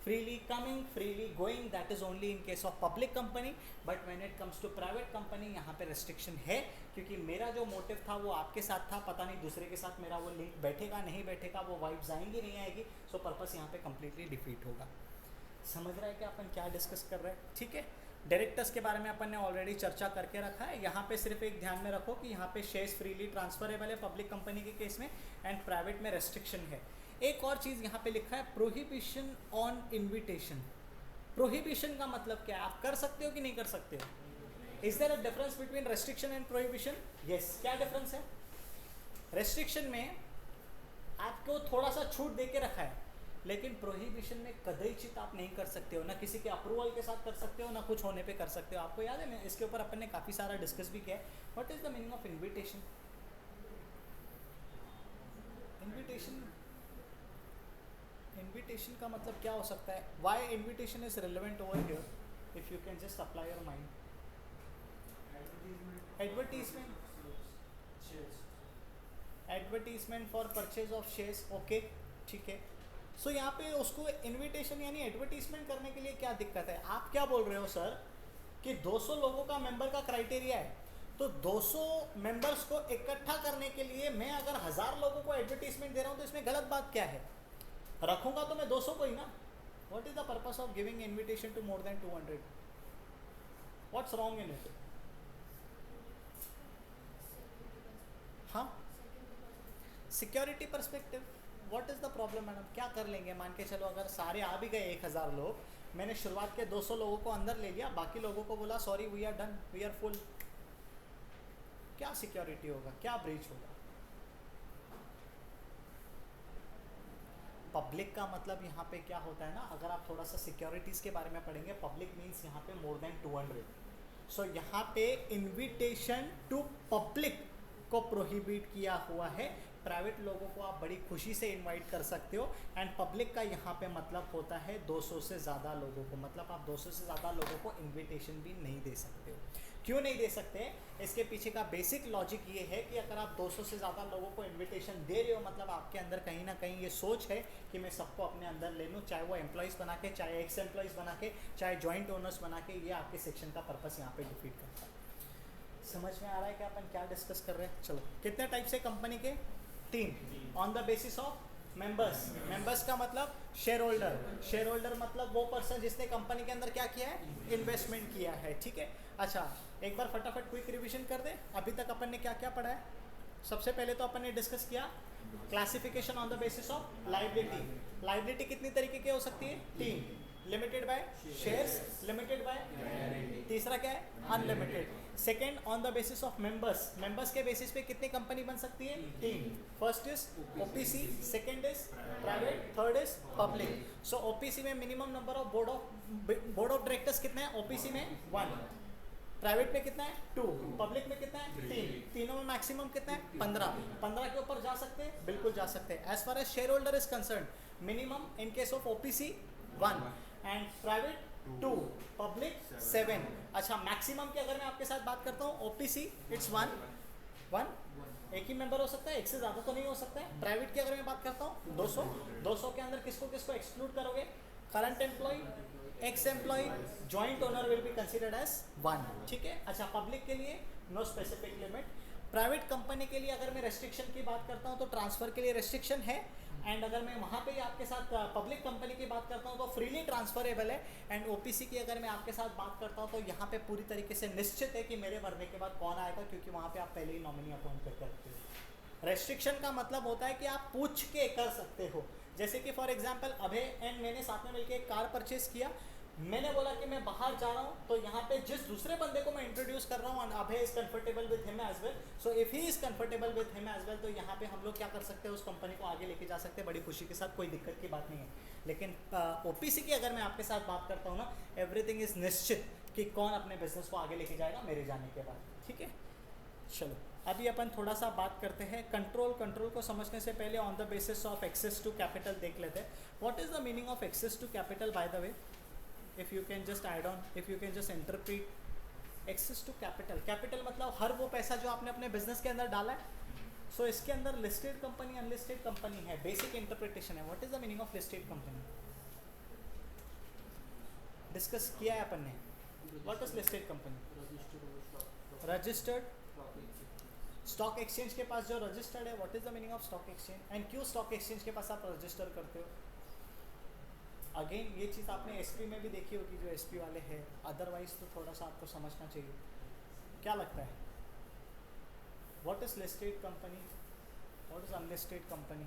freely coming, freely going, that is only in case of public company, but when it comes to private company यहाँ पे restriction है, क्योंकि मेरा जो मोटिव था वो आपके साथ था, पता नहीं दूसरे के साथ मेरा वो लिंक बैठेगा नहीं बैठेगा, वो वाइब्स आएंगी नहीं आएगी, सो पर्पस यहाँ पे completely डिफीट होगा। समझ रहा है कि अपन क्या डिस्कस कर रहे हैं? ठीक है, डायरेक्टर्स के बारे में अपन ने ऑलरेडी चर्चा करके रखा है। यहाँ पे सिर्फ एक ध्यान में रखो कि यहाँ पे शेयर्स फ्रीली ट्रांसफरेबल है पब्लिक कंपनी के केस में, एंड प्राइवेट में रेस्ट्रिक्शन है। एक और चीज़ यहाँ पे लिखा है, प्रोहिबिशन ऑन इन्विटेशन। प्रोहिबिशन का मतलब क्या है? आप कर सकते हो कि नहीं कर सकते हो? Is there a difference between restriction and prohibition? Yes, क्या डिफरेंस है? रेस्ट्रिक्शन में आपको थोड़ा सा छूट दे के रखा है, लेकिन प्रोहिबिशन में कदाचित आप नहीं कर सकते हो, ना किसी के अप्रूवल के साथ कर सकते हो, ना कुछ होने पे कर सकते हो। आपको याद है, मैं इसके ऊपर अपन ने काफ़ी सारा डिस्कस भी किया है। What is the meaning of invitation? Invitation का मतलब क्या हो सकता है? Why invitation is relevant over here, if you can just apply your mind. Advertisement for purchase of shares, okay ठीक है। सो यहाँ पे उसको इन्विटेशन यानी एडवर्टीजमेंट करने के लिए क्या दिक्कत है? आप क्या बोल रहे हो सर कि 200 लोगों का मेंबर का क्राइटेरिया है, तो 200 मेंबर्स को इकट्ठा करने के लिए मैं अगर 1000 लोगों को एडवर्टीजमेंट दे रहा हूँ तो इसमें गलत बात क्या है? रखूंगा तो मैं 200 को ही ना. What is the purpose of giving invitation to more than 200? What's wrong in it? हाँ, security perspective. What is the problem madam? क्या कर लेंगे? मान के चलो अगर सारे आ भी गए 1000 लोग, मैंने शुरुआत के 200 लोगों को अंदर ले लिया, बाकी लोगों को बोला sorry we are done, we are full. क्या सिक्योरिटी होगा? क्या ब्रीच होगा? पब्लिक का मतलब यहाँ पे क्या होता है ना, अगर आप थोड़ा सा सिक्योरिटीज़ के बारे में पढ़ेंगे, पब्लिक मीन्स यहाँ पे मोर देन 200. सो यहाँ पे इनविटेशन टू पब्लिक को प्रोहिबिट किया हुआ है. प्राइवेट लोगों को आप बड़ी खुशी से इनवाइट कर सकते हो. एंड पब्लिक का यहाँ पे मतलब होता है 200 से ज़्यादा लोगों को. मतलब आप 200 से ज़्यादा लोगों को इनविटेशन भी नहीं दे सकते हो. क्यों नहीं दे सकते? इसके पीछे का बेसिक लॉजिक ये है कि अगर आप 200 से ज़्यादा लोगों को इनविटेशन दे रहे हो, मतलब आपके अंदर कहीं ना कहीं ये सोच है कि मैं सबको अपने अंदर ले लूँ, चाहे वो एम्प्लॉयज़ बना के, चाहे एक्स एम्प्लॉयज़ बना के, चाहे जॉइंट ओनर्स बना के. ये आपके सेक्शन का पर्पस यहाँ पे डिफीट करता है. समझ में आ रहा है कि अपन क्या डिस्कस कर रहे हैं? चलो, कितने टाइप से कंपनी के? 3. On the basis of members. Members का मतलब शेयर होल्डर. शेयर होल्डर मतलब वो पर्सन जिसने कंपनी के अंदर क्या किया है? इन्वेस्टमेंट किया है. ठीक है. अच्छा, एक बार फटाफट क्विक रिवीजन कर दे. अभी तक अपन ने क्या क्या पढ़ा है? सबसे पहले तो अपन ने डिस्कस किया classification on the basis of liability. Liability कितनी तरीके की हो सकती है? 3. Limited by shares, limited by, तीसरा क्या है? Unlimited. Second, on the basis of members. Members के बेसिस पे कितनी कंपनी बन सकती है? 3. First is OPC, second is private, third is public. So OPC में minimum number of board of directors कितना है? ओपीसी में 1. प्राइवेट में कितना है? 2. पब्लिक में कितना है? 3. तीनों में मैक्सिमम कितना है? 15. 15 के ऊपर जा सकते हैं? बिल्कुल जा सकते हैं. As far as share holder is concern, minimum in case of OPC 1 and private 2, public 7. अच्छा, मैक्सिमम की अगर मैं आपके साथ बात करता हूँ, ओपीसी इट्स 1. एक ही मेंबर हो सकता है, एक से ज़्यादा तो नहीं हो सकता है. प्राइवेट की अगर मैं बात करता हूँ 200. 200 के अंदर किसको किसको एक्सक्लूड करोगे? Current employ, ex employ, joint owner will be considered as 1. ठीक है. अच्छा, पब्लिक के लिए no specific limit. Private company के लिए अगर मैं रेस्ट्रिक्शन की बात करता हूँ तो ट्रांसफ़र के लिए रेस्ट्रिक्शन है. एंड अगर मैं वहाँ पे ही आपके साथ पब्लिक कंपनी की बात करता हूँ तो फ्रीली ट्रांसफरेबल है. एंड ओपीसी की अगर मैं आपके साथ बात करता हूँ तो यहाँ पे पूरी तरीके से निश्चित है कि मेरे मरने के बाद कौन आएगा, क्योंकि वहाँ पे आप पहले ही नॉमिनी अपॉइंट करके रखते हो. रेस्ट्रिक्शन का मतलब होता है कि आप पूछ के कर सकते हो. जैसे कि फॉर एग्जाम्पल अभय एंड मैंने साथ में मिलकर एक कार परचेज किया. मैंने बोला कि मैं बाहर जा रहा हूँ, तो यहाँ पे जिस दूसरे बंदे को मैं इंट्रोड्यूस कर रहा हूँ, Abhay is comfortable with him as well, so if he is comfortable with him as well, तो यहाँ पे हम लोग क्या कर सकते हैं? उस कंपनी को आगे लेके जा सकते हैं बड़ी खुशी के साथ, कोई दिक्कत की बात नहीं है. लेकिन ओपीसी की अगर मैं आपके साथ बात करता हूँ ना, एवरीथिंग इज निश्चित कि कौन अपने बिजनेस को आगे लेके जाएगा मेरे जाने के बाद. ठीक है. चलो, अभी अपन थोड़ा सा बात करते हैं कंट्रोल. कंट्रोल को समझने से पहले on the basis of access to capital देख लेते हैं. What is the meaning of access to capital? By the way, if you can just add on, if you can just interpret access to capital. capital मतलब हर वो पैसा जो आपने अपने business के अंदर डाला है. सो इसके अंदर लिस्टेड कंपनी, अनलिस्टेड कंपनी है. बेसिक इंटरप्रिटेशन है. What is the meaning of listed company? Discuss किया है अपन ने. What is listed company? Registered stock exchange के पास जो रजिस्टर्ड है. What is the meaning of stock exchange? And क्यों स्टॉक एक्सचेंज के पास आप रजिस्टर करते हो? अगेन ये चीज़ आपने एसपी में भी देखी होगी, जो एसपी वाले हैं. अदरवाइज तो थोड़ा सा आपको समझना चाहिए. क्या लगता है? What is listed company? What is unlisted company?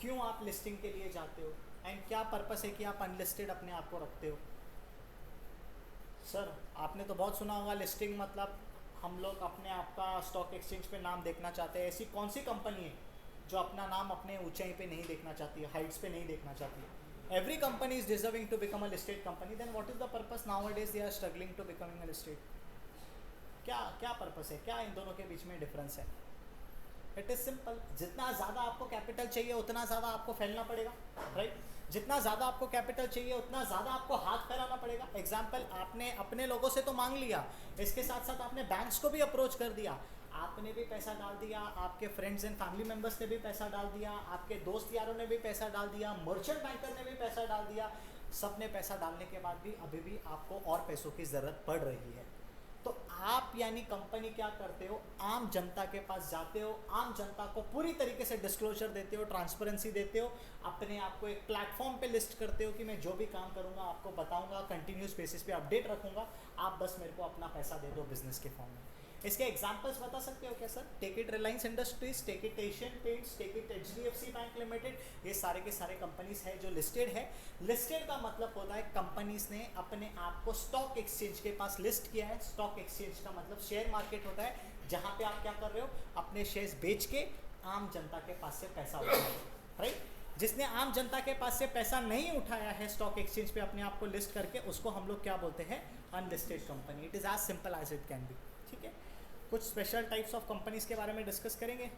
क्यों आप लिस्टिंग के लिए जाते हो? एंड क्या पर्पस है कि आप अनलिस्टेड अपने आप को रखते हो? सर, आपने तो बहुत सुना होगा लिस्टिंग मतलब हम लोग अपने आप का स्टॉक एक्सचेंज पे नाम देखना चाहते हैं. ऐसी कौन सी कंपनी है जो अपना नाम अपने ऊंचाई पे नहीं देखना चाहती है, हाइट्स पे नहीं देखना चाहती है? Every company is deserving to become a listed company. Then what is the purpose nowadays they are struggling to becoming a listed? क्या पर्पस है? क्या इन दोनों के बीच में डिफरेंस है? It is simple. जितना ज़्यादा आपको कैपिटल चाहिए उतना ज़्यादा आपको फैलना पड़ेगा, राइट? जितना ज़्यादा आपको कैपिटल चाहिए उतना ज़्यादा आपको हाथ फैलाना पड़ेगा. एग्जाम्पल, आपने अपने लोगों से तो मांग लिया, इसके साथ साथ आपने बैंक्स को भी अप्रोच कर दिया, आपने भी पैसा डाल दिया, आपके फ्रेंड्स एंड फैमिली मेम्बर्स ने भी पैसा डाल दिया, आपके दोस्त यारों ने भी पैसा डाल दिया, मर्चेंट बैंकर ने भी पैसा डाल दिया. सब ने पैसा डालने के बाद भी अभी भी आपको और पैसों की ज़रूरत पड़ रही है. तो आप यानी कंपनी क्या करते हो, आम जनता के पास जाते हो, आम जनता को पूरी तरीके से डिस्क्लोजर देते हो, ट्रांसपेरेंसी देते हो, अपने आप को एक प्लेटफॉर्म पे लिस्ट करते हो कि मैं जो भी काम करूंगा आपको बताऊंगा, कंटिन्यूस बेसिस पे अपडेट रखूंगा, आप बस मेरे को अपना पैसा दे दो बिजनेस के फॉर्म में। इसके एग्जांपल्स बता सकते हो क्या sir? Take it Reliance Industries, take it Asian Paints, take it HDFC bank limited, ये सारे के सारे कंपनीज है जो लिस्टेड है। लिस्टेड का मतलब होता है कंपनीज ने अपने आप को स्टॉक एक्सचेंज के पास लिस्ट किया है। स्टॉक एक्सचेंज का मतलब शेयर मार्केट होता है जहाँ पे आप क्या कर रहे हो, अपने शेयर्स बेच के आम जनता के पास से पैसा उठा रहे हो, राइट। जिसने आम जनता के पास से पैसा नहीं उठाया है स्टॉक एक्सचेंज पे अपने आप को लिस्ट करके, उसको हम लोग क्या बोलते हैं, unlisted company. It is as simple as it can be, ठीक है। कुछ स्पेशल टाइप्स ऑफ कंपनीज के बारे में डिस्कस करेंगे।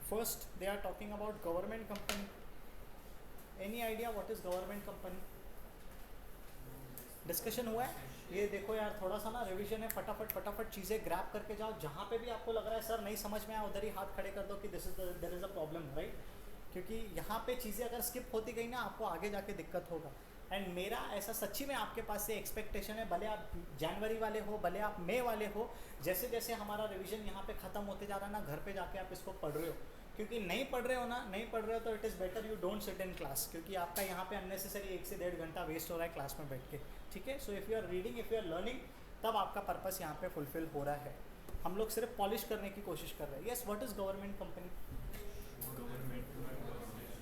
First they are talking about government company. Any idea what is government company? Discussion हुआ है? ये देखो यार, थोड़ा सा ना रिवीजन है, फटाफट चीज़ें ग्रैब करके जाओ। जहाँ पे भी आपको लग रहा है सर नहीं समझ में आया, उधर ही हाथ खड़े कर दो कि there is a problem, right. क्योंकि यहाँ पे चीज़ें अगर स्किप होती गई ना, आपको आगे जाके दिक्कत होगा। एंड मेरा ऐसा सच्ची में आपके पास से एक्सपेक्टेशन है, भले आप जनवरी वाले हो, भले आप मई वाले हो, जैसे जैसे हमारा रिवीजन यहाँ पे ख़त्म होते जा रहा है ना, घर पे जाके आप इसको पढ़ रहे हो। क्योंकि नहीं पढ़ रहे हो तो it is better you don't sit in class, क्योंकि आपका यहाँ पे अननेसेसरी 1 से 1.5 घंटा वेस्ट हो रहा है क्लास में बैठ के, ठीक है। So if you are reading, if you are learning, तब आपका पर्पस यहाँ पे फुलफिल हो रहा है। हम लोग सिर्फ पॉलिश करने की कोशिश कर रहे हैं। Yes, what is government company?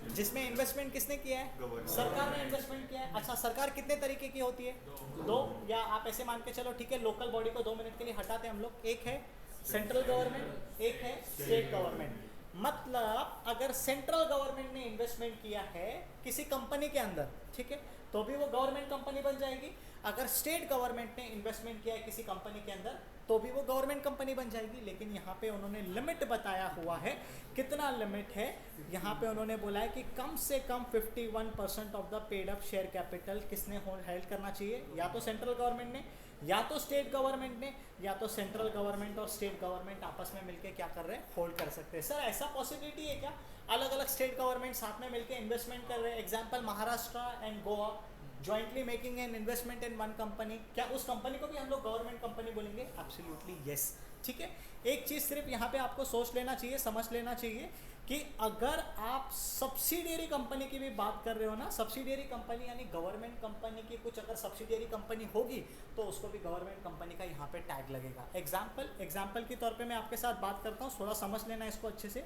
जिसमें इन्वेस्टमेंट किसने किया है? सरकार ने इन्वेस्टमेंट किया है। अच्छा, सरकार कितने तरीके की होती है? दो, या आप ऐसे मान के चलो, ठीक है, लोकल बॉडी को 2 मिनट के लिए हटाते हैं हम लोग। एक है सेंट्रल गवर्नमेंट, एक है स्टेट गवर्नमेंट। मतलब अगर सेंट्रल गवर्नमेंट ने इन्वेस्टमेंट किया है किसी कंपनी के अंदर, ठीक है, तो भी वो गवर्नमेंट कंपनी बन जाएगी। अगर स्टेट गवर्नमेंट ने इन्वेस्टमेंट किया है किसी कंपनी के अंदर, तो भी वो गवर्नमेंट कंपनी बन जाएगी। लेकिन यहाँ पे उन्होंने लिमिट बताया हुआ है। कितना लिमिट है? यहाँ पे उन्होंने बोला है कि कम से कम 51% of the paid up share capital किसने हेल्ड करना चाहिए? या तो सेंट्रल गवर्नमेंट ने, या तो स्टेट गवर्नमेंट ने, या तो सेंट्रल गवर्नमेंट और स्टेट गवर्नमेंट आपस में मिलकर क्या कर रहे हैं? होल्ड कर सकते हैं। सर ऐसा पॉसिबिलिटी है क्या अलग अलग स्टेट गवर्नमेंट साथ में मिलकर इन्वेस्टमेंट कर रहे हैं? Example Maharashtra and Goa jointly making an investment in one company, क्या उस कंपनी को भी हम लोग गवर्नमेंट कंपनी बोलेंगे? एब्सोल्युटली यस, ठीक है। एक चीज़ सिर्फ यहाँ पे आपको सोच लेना चाहिए, समझ लेना चाहिए कि अगर आप सब्सिडियरी कंपनी की भी बात कर रहे हो ना, सब्सिडियरी कंपनी यानी गवर्नमेंट कंपनी की कुछ अगर सब्सिडियरी कंपनी होगी तो उसको भी गवर्नमेंट कंपनी का यहाँ पे टैग लगेगा। एग्जाम्पल के तौर पे मैं आपके साथ बात करता हूँ, थोड़ा समझ लेना इसको अच्छे से।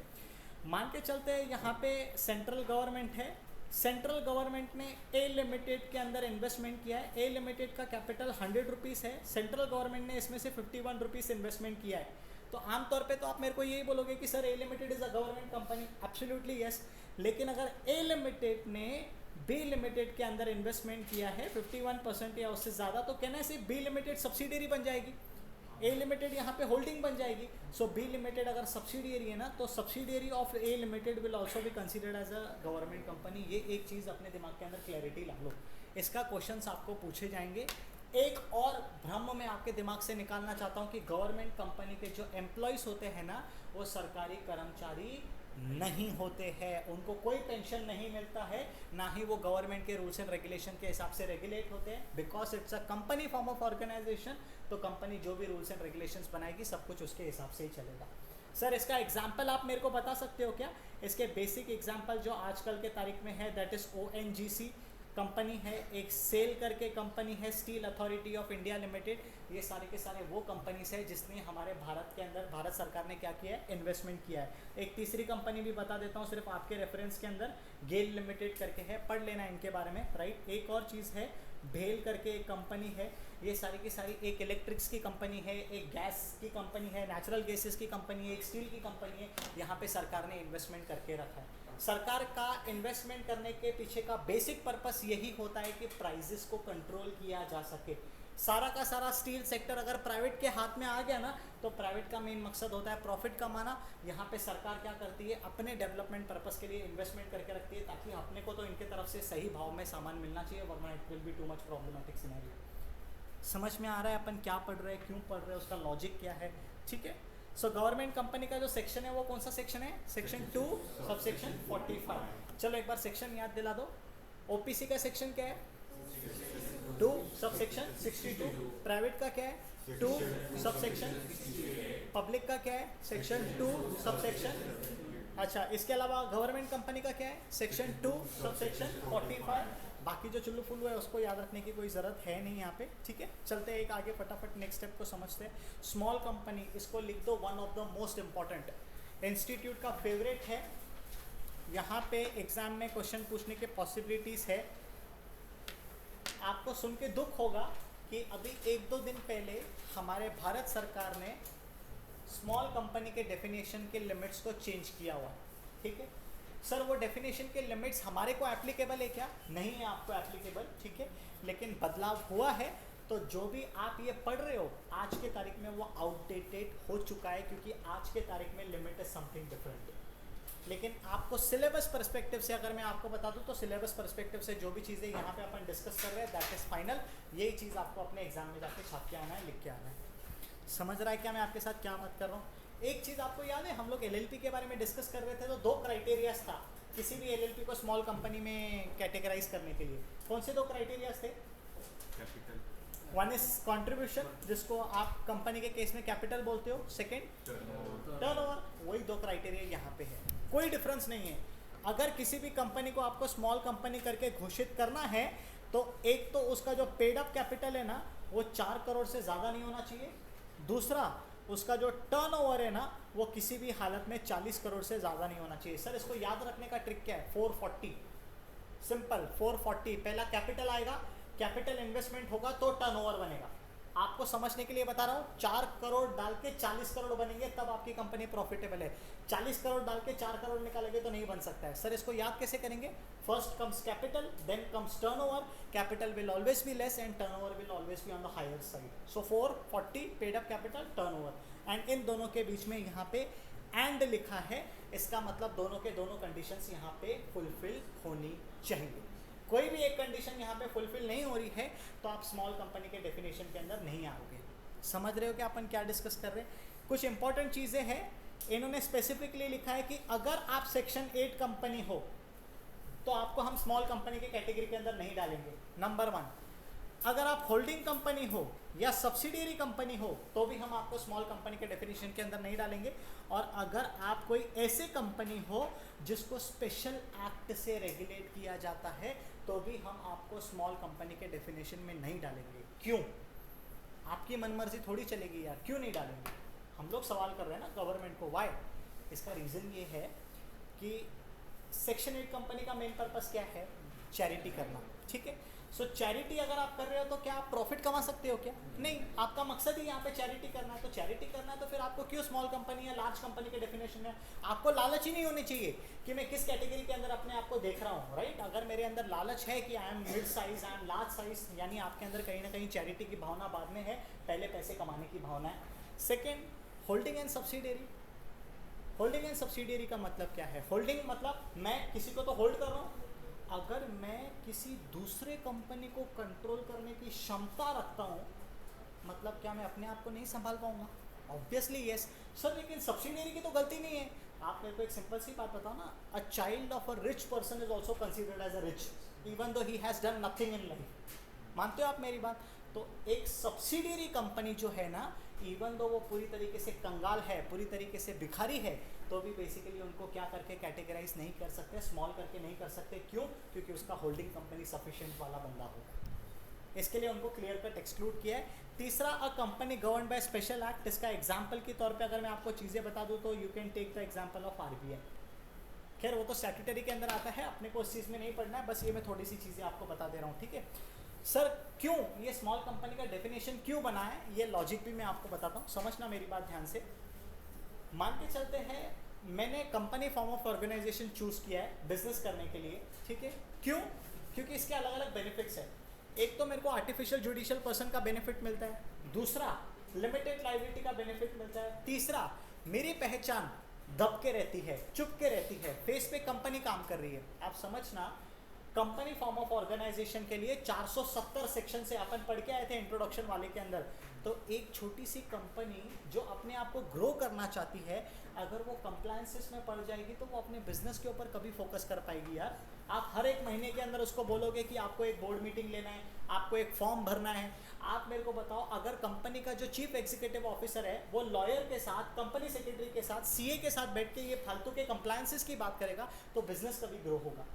मान के चलते हैं यहाँ पे सेंट्रल गवर्नमेंट है। सेंट्रल गवर्नमेंट ने ए लिमिटेड के अंदर इन्वेस्टमेंट किया है। ए लिमिटेड का कैपिटल 100 रुपीज़ है। सेंट्रल गवर्नमेंट ने इसमें से 51 रुपीज़ इन्वेस्टमेंट किया है। तो आमतौर पे तो आप मेरे को यही बोलोगे कि sir A limited is a government company. Absolutely yes. लेकिन अगर ए लिमिटेड ने बी लिमिटेड के अंदर इन्वेस्टमेंट किया है 51% या उससे ज़्यादा, तो कहना है सिर्फ बी लिमिटेड सब्सिडियरी बन जाएगी, ए लिमिटेड यहाँ पे होल्डिंग बन जाएगी। सो बी लिमिटेड अगर सब्सिडियरी है ना, तो subsidiary of A limited will also be considered as a government company. ये एक चीज़ अपने दिमाग के अंदर क्लैरिटी ला लो। इसका क्वेश्चंस आपको पूछे जाएंगे। एक और भ्रम मैं आपके दिमाग से निकालना चाहता हूँ कि गवर्नमेंट कंपनी के जो एम्प्लॉयज़ होते हैं ना, वो सरकारी कर्मचारी नहीं होते हैं, उनको कोई पेंशन नहीं मिलता है, ना ही वो गवर्नमेंट के रूल्स एंड रेगुलेशन के हिसाब से रेगुलेट होते हैं। Because it's a company form of organisation, तो कंपनी जो भी रूल्स एंड रेगुलेशंस बनाएगी सब कुछ उसके हिसाब से ही चलेगा। सर इसका एग्जाम्पल आप मेरे को बता सकते हो क्या? इसके बेसिक एग्जाम्पल जो आजकल के तारीख में है दैट इज़ ONGC कंपनी है, एक सेल करके कंपनी है, steel authority of India limited. ये सारे के सारे वो कंपनीज है जिसने हमारे भारत के अंदर, भारत सरकार ने क्या किया है? इन्वेस्टमेंट किया है। एक तीसरी कंपनी भी बता देता हूँ सिर्फ आपके रेफरेंस के अंदर, गेल लिमिटेड करके है, पढ़ लेना इनके बारे में, राइट। एक और चीज़ है भेल करके एक कंपनी है। ये सारी की सारी, एक इलेक्ट्रिक्स की कंपनी है, एक गैस की कंपनी है, नेचुरल गैसेस की कंपनी है, एक स्टील की कंपनी है। यहाँ पे सरकार ने इन्वेस्टमेंट करके रखा है। सरकार का इन्वेस्टमेंट करने के पीछे का बेसिक पर्पस यही होता है कि प्राइजेस को कंट्रोल किया जा सके। सारा का सारा स्टील सेक्टर अगर प्राइवेट के हाथ में आ गया ना, तो प्राइवेट का मेन मकसद होता है प्रॉफिट कमाना। यहाँ पे सरकार क्या करती है? अपने डेवलपमेंट पर्पस के लिए इन्वेस्टमेंट करके रखती है, ताकि अपने को तो इनके तरफ से सही भाव में सामान मिलना चाहिए, वरना it will be too much problematic scenario. समझ में आ रहा है अपन क्या पढ़ रहे हैं, क्यों पढ़ रहे हैं, उसका लॉजिक क्या है? ठीक है। सो गवर्नमेंट कंपनी का जो सेक्शन है वो कौन सा सेक्शन है? Section 2 subsection 45। चलो एक बार सेक्शन याद दिला दो। OPC का सेक्शन क्या है? 2 सबसेक्शन 62। प्राइवेट का क्या है 2 सबसेक्शन। पब्लिक का क्या है सेक्शन 2 सबसेक्शन। अच्छा, इसके अलावा गवर्नमेंट कंपनी का क्या है सेक्शन 2 सबसेक्शन 45। बाकी जो चुल्लू फुल्लू है उसको याद रखने की कोई ज़रूरत है नहीं यहाँ पे, ठीक है। चलते हैं एक आगे फटाफट नेक्स्ट स्टेप को समझते हैं। स्मॉल कंपनी, इसको लिख दो, one of the most important, institute का फेवरेट है। यहाँ पे एग्जाम में क्वेश्चन पूछने के पॉसिबिलिटीज़ है। आपको सुन के दुख होगा कि अभी 1-2 दिन पहले हमारे भारत सरकार ने स्मॉल कंपनी के डेफिनेशन के लिमिट्स को चेंज किया हुआ, ठीक है। सर वो डेफिनेशन के लिमिट्स हमारे को एप्लीकेबल है क्या? नहीं है आपको एप्लीकेबल, ठीक है, लेकिन बदलाव हुआ है। तो जो भी आप ये पढ़ रहे हो आज के तारीख में वो आउटडेटेड हो चुका है, क्योंकि आज के तारीख में लिमिट इज समथिंग डिफरेंट। लेकिन आपको सिलेबस पर्सपेक्टिव से अगर मैं आपको बता दूं तो सिलेबस पर्सपेक्टिव से जो भी चीज़ें यहाँ पे अपन डिस्कस कर रहे हैं दैट इज़ फाइनल। यही चीज़ आपको अपने एग्जाम में जाके छाप के आना है, लिख के आना है। समझ रहा है क्या मैं आपके साथ क्या बात कर रहा हूँ? एक चीज़ आपको याद है, हम लोग एलएलपी के बारे में डिस्कस कर रहे थे तो 2 क्राइटेरियाज था किसी भी एलएलपी को स्मॉल कंपनी में कैटेगराइज करने के लिए। कौन से 2 क्राइटेरियाज थे? कैपिटल, वन इज कंट्रीब्यूशन, जिसको आप कंपनी के केस में कैपिटल बोलते हो, सेकंड टर्नओवर। वही 2 क्राइटेरिया यहाँ पे है, कोई डिफरेंस नहीं है। अगर किसी भी कंपनी को आपको स्मॉल कंपनी करके घोषित करना है तो एक तो उसका जो पेड अप कैपिटल है ना वो 4 करोड़ से ज़्यादा नहीं होना चाहिए। दूसरा, उसका जो टर्नओवर है ना वो किसी भी हालत में 40 करोड़ से ज़्यादा नहीं होना चाहिए। सर इसको याद रखने का ट्रिक क्या है? 440, सिंपल 440। पहला कैपिटल आएगा, कैपिटल इन्वेस्टमेंट होगा तो टर्नओवर बनेगा। आपको समझने के लिए बता रहा हूँ, 4 करोड़ डाल के 40 करोड़ बनेंगे तब आपकी कंपनी प्रॉफिटेबल है। 40 करोड़ डाल के 4 करोड़ निकालेंगे तो नहीं बन सकता है। सर इसको याद कैसे करेंगे? First comes capital, then comes turnover. Capital will always be less and turnover will always be on the higher side. So 440 paid up capital, turnover, and इन दोनों के बीच में यहाँ पे एंड लिखा है। इसका मतलब दोनों के दोनों कंडीशंस यहाँ पे फुलफिल होनी चाहिए। कोई भी एक कंडीशन यहाँ पे फुलफिल नहीं हो रही है तो आप स्मॉल कंपनी के डेफिनेशन के अंदर नहीं आओगे। समझ रहे हो कि अपन क्या डिस्कस कर रहे हैं? कुछ इंपॉर्टेंट चीज़ें हैं, इन्होंने स्पेसिफिकली लिखा है कि अगर आप सेक्शन 8 कंपनी हो तो आपको हम स्मॉल कंपनी के कैटेगरी के अंदर नहीं डालेंगे। नंबर 1, अगर आप होल्डिंग कंपनी हो या सब्सिडियरी कंपनी हो तो भी हम आपको स्मॉल कंपनी के डेफिनेशन के अंदर नहीं डालेंगे। और अगर आप कोई ऐसे कंपनी हो जिसको स्पेशल एक्ट से रेगुलेट किया जाता है तो भी हम आपको स्मॉल कंपनी के डेफिनेशन में नहीं डालेंगे। क्यों? आपकी मनमर्जी थोड़ी चलेगी यार, क्यों नहीं डालेंगे? हम लोग सवाल कर रहे हैं ना गवर्नमेंट को, वाई? इसका रीज़न ये है कि सेक्शन 8 कंपनी का मेन पर्पस क्या है? चैरिटी करना, ठीक है। सो चैरिटी अगर आप कर रहे हो तो क्या आप प्रॉफिट कमा सकते हो क्या? नहीं, आपका मकसद ही यहाँ पे चैरिटी करना है। तो चैरिटी करना है तो फिर आपको क्यों स्मॉल कंपनी या लार्ज कंपनी के डेफिनेशन में? आपको लालच ही नहीं होनी चाहिए कि मैं किस कैटेगरी के अंदर अपने आप को देख रहा हूँ, राइट। अगर मेरे अंदर लालच है कि I am mid size, I am large size, यानी आपके अंदर कहीं ना कहीं चैरिटी की भावना बाद में है, पहले पैसे कमाने की भावना है। Second, holding and subsidiary. Holding and subsidiary का मतलब क्या है? होल्डिंग मतलब मैं किसी को तो होल्ड कर रहा हूँ। अगर मैं किसी दूसरे कंपनी को कंट्रोल करने की क्षमता रखता हूँ, मतलब क्या मैं अपने आप को नहीं संभाल पाऊंगा? Obviously yes. सर लेकिन सब्सिडियरी की तो गलती नहीं है। आप मेरे को एक सिंपल सी बात बताओ ना, a child of a rich person is also considered as a rich even though he has done nothing in life. मानते हो आप मेरी बात? तो एक सब्सिडियरी कंपनी जो है ना, इवन दो वो पूरी तरीके से कंगाल है, पूरी तरीके से भिखारी है, तो भी बेसिकली उनको क्या करके कैटेगराइज नहीं कर सकते, स्मॉल करके नहीं कर सकते। क्यों? क्योंकि उसका होल्डिंग कंपनी सफिशिएंट वाला बंदा होगा। इसके लिए उनको क्लियर कट एक्सक्लूड किया है। तीसरा, a company govern by special act. इसका एग्जाम्पल के तौर पे अगर मैं आपको चीज़ें बता दूँ तो you can take the example of RBI. खैर वो तो स्टैट्यूटरी के अंदर आता है, अपने को उस चीज़ में नहीं पढ़ना है, बस ये मैं थोड़ी सी चीज़ें आपको बता दे रहा हूँ, ठीक है। सर क्यों ये स्मॉल कंपनी का डेफिनेशन क्यों बना है, ये लॉजिक भी मैं आपको बताता हूँ, समझना मेरी बात ध्यान से। मान के चलते हैं मैंने company form of organisation choose किया है बिजनेस करने के लिए, ठीक है। क्यों? क्योंकि इसके अलग अलग बेनिफिट्स हैं। एक तो मेरे को आर्टिफिशियल जुडिशियल पर्सन का बेनिफिट मिलता है, दूसरा लिमिटेड लाइबिलिटी का बेनिफिट मिलता है, तीसरा मेरी पहचान दब के रहती है, चुप के रहती है, फेस पे कंपनी काम कर रही है। आप समझना, कंपनी फॉर्म ऑफ ऑर्गेनाइजेशन के लिए 470 सेक्शन से अपन पढ़ के आए थे इंट्रोडक्शन वाले के अंदर। तो एक छोटी सी कंपनी जो अपने आप को ग्रो करना चाहती है, अगर वो कंप्लायंसेस में पड़ जाएगी तो वो अपने बिजनेस के ऊपर कभी फोकस कर पाएगी यार? आप हर एक महीने के अंदर उसको बोलोगे कि आपको एक बोर्ड मीटिंग लेना है, आपको एक फॉर्म भरना है। आप मेरे को बताओ, अगर कंपनी का जो चीफ एग्जीक्यूटिव ऑफिसर है वो लॉयर के साथ, कंपनी सेक्रेटरी के साथ, सीए के साथ बैठ के ये फालतू के कंप्लायंसेस की बात करेगा तो बिजनेस कभी ग्रो होगा।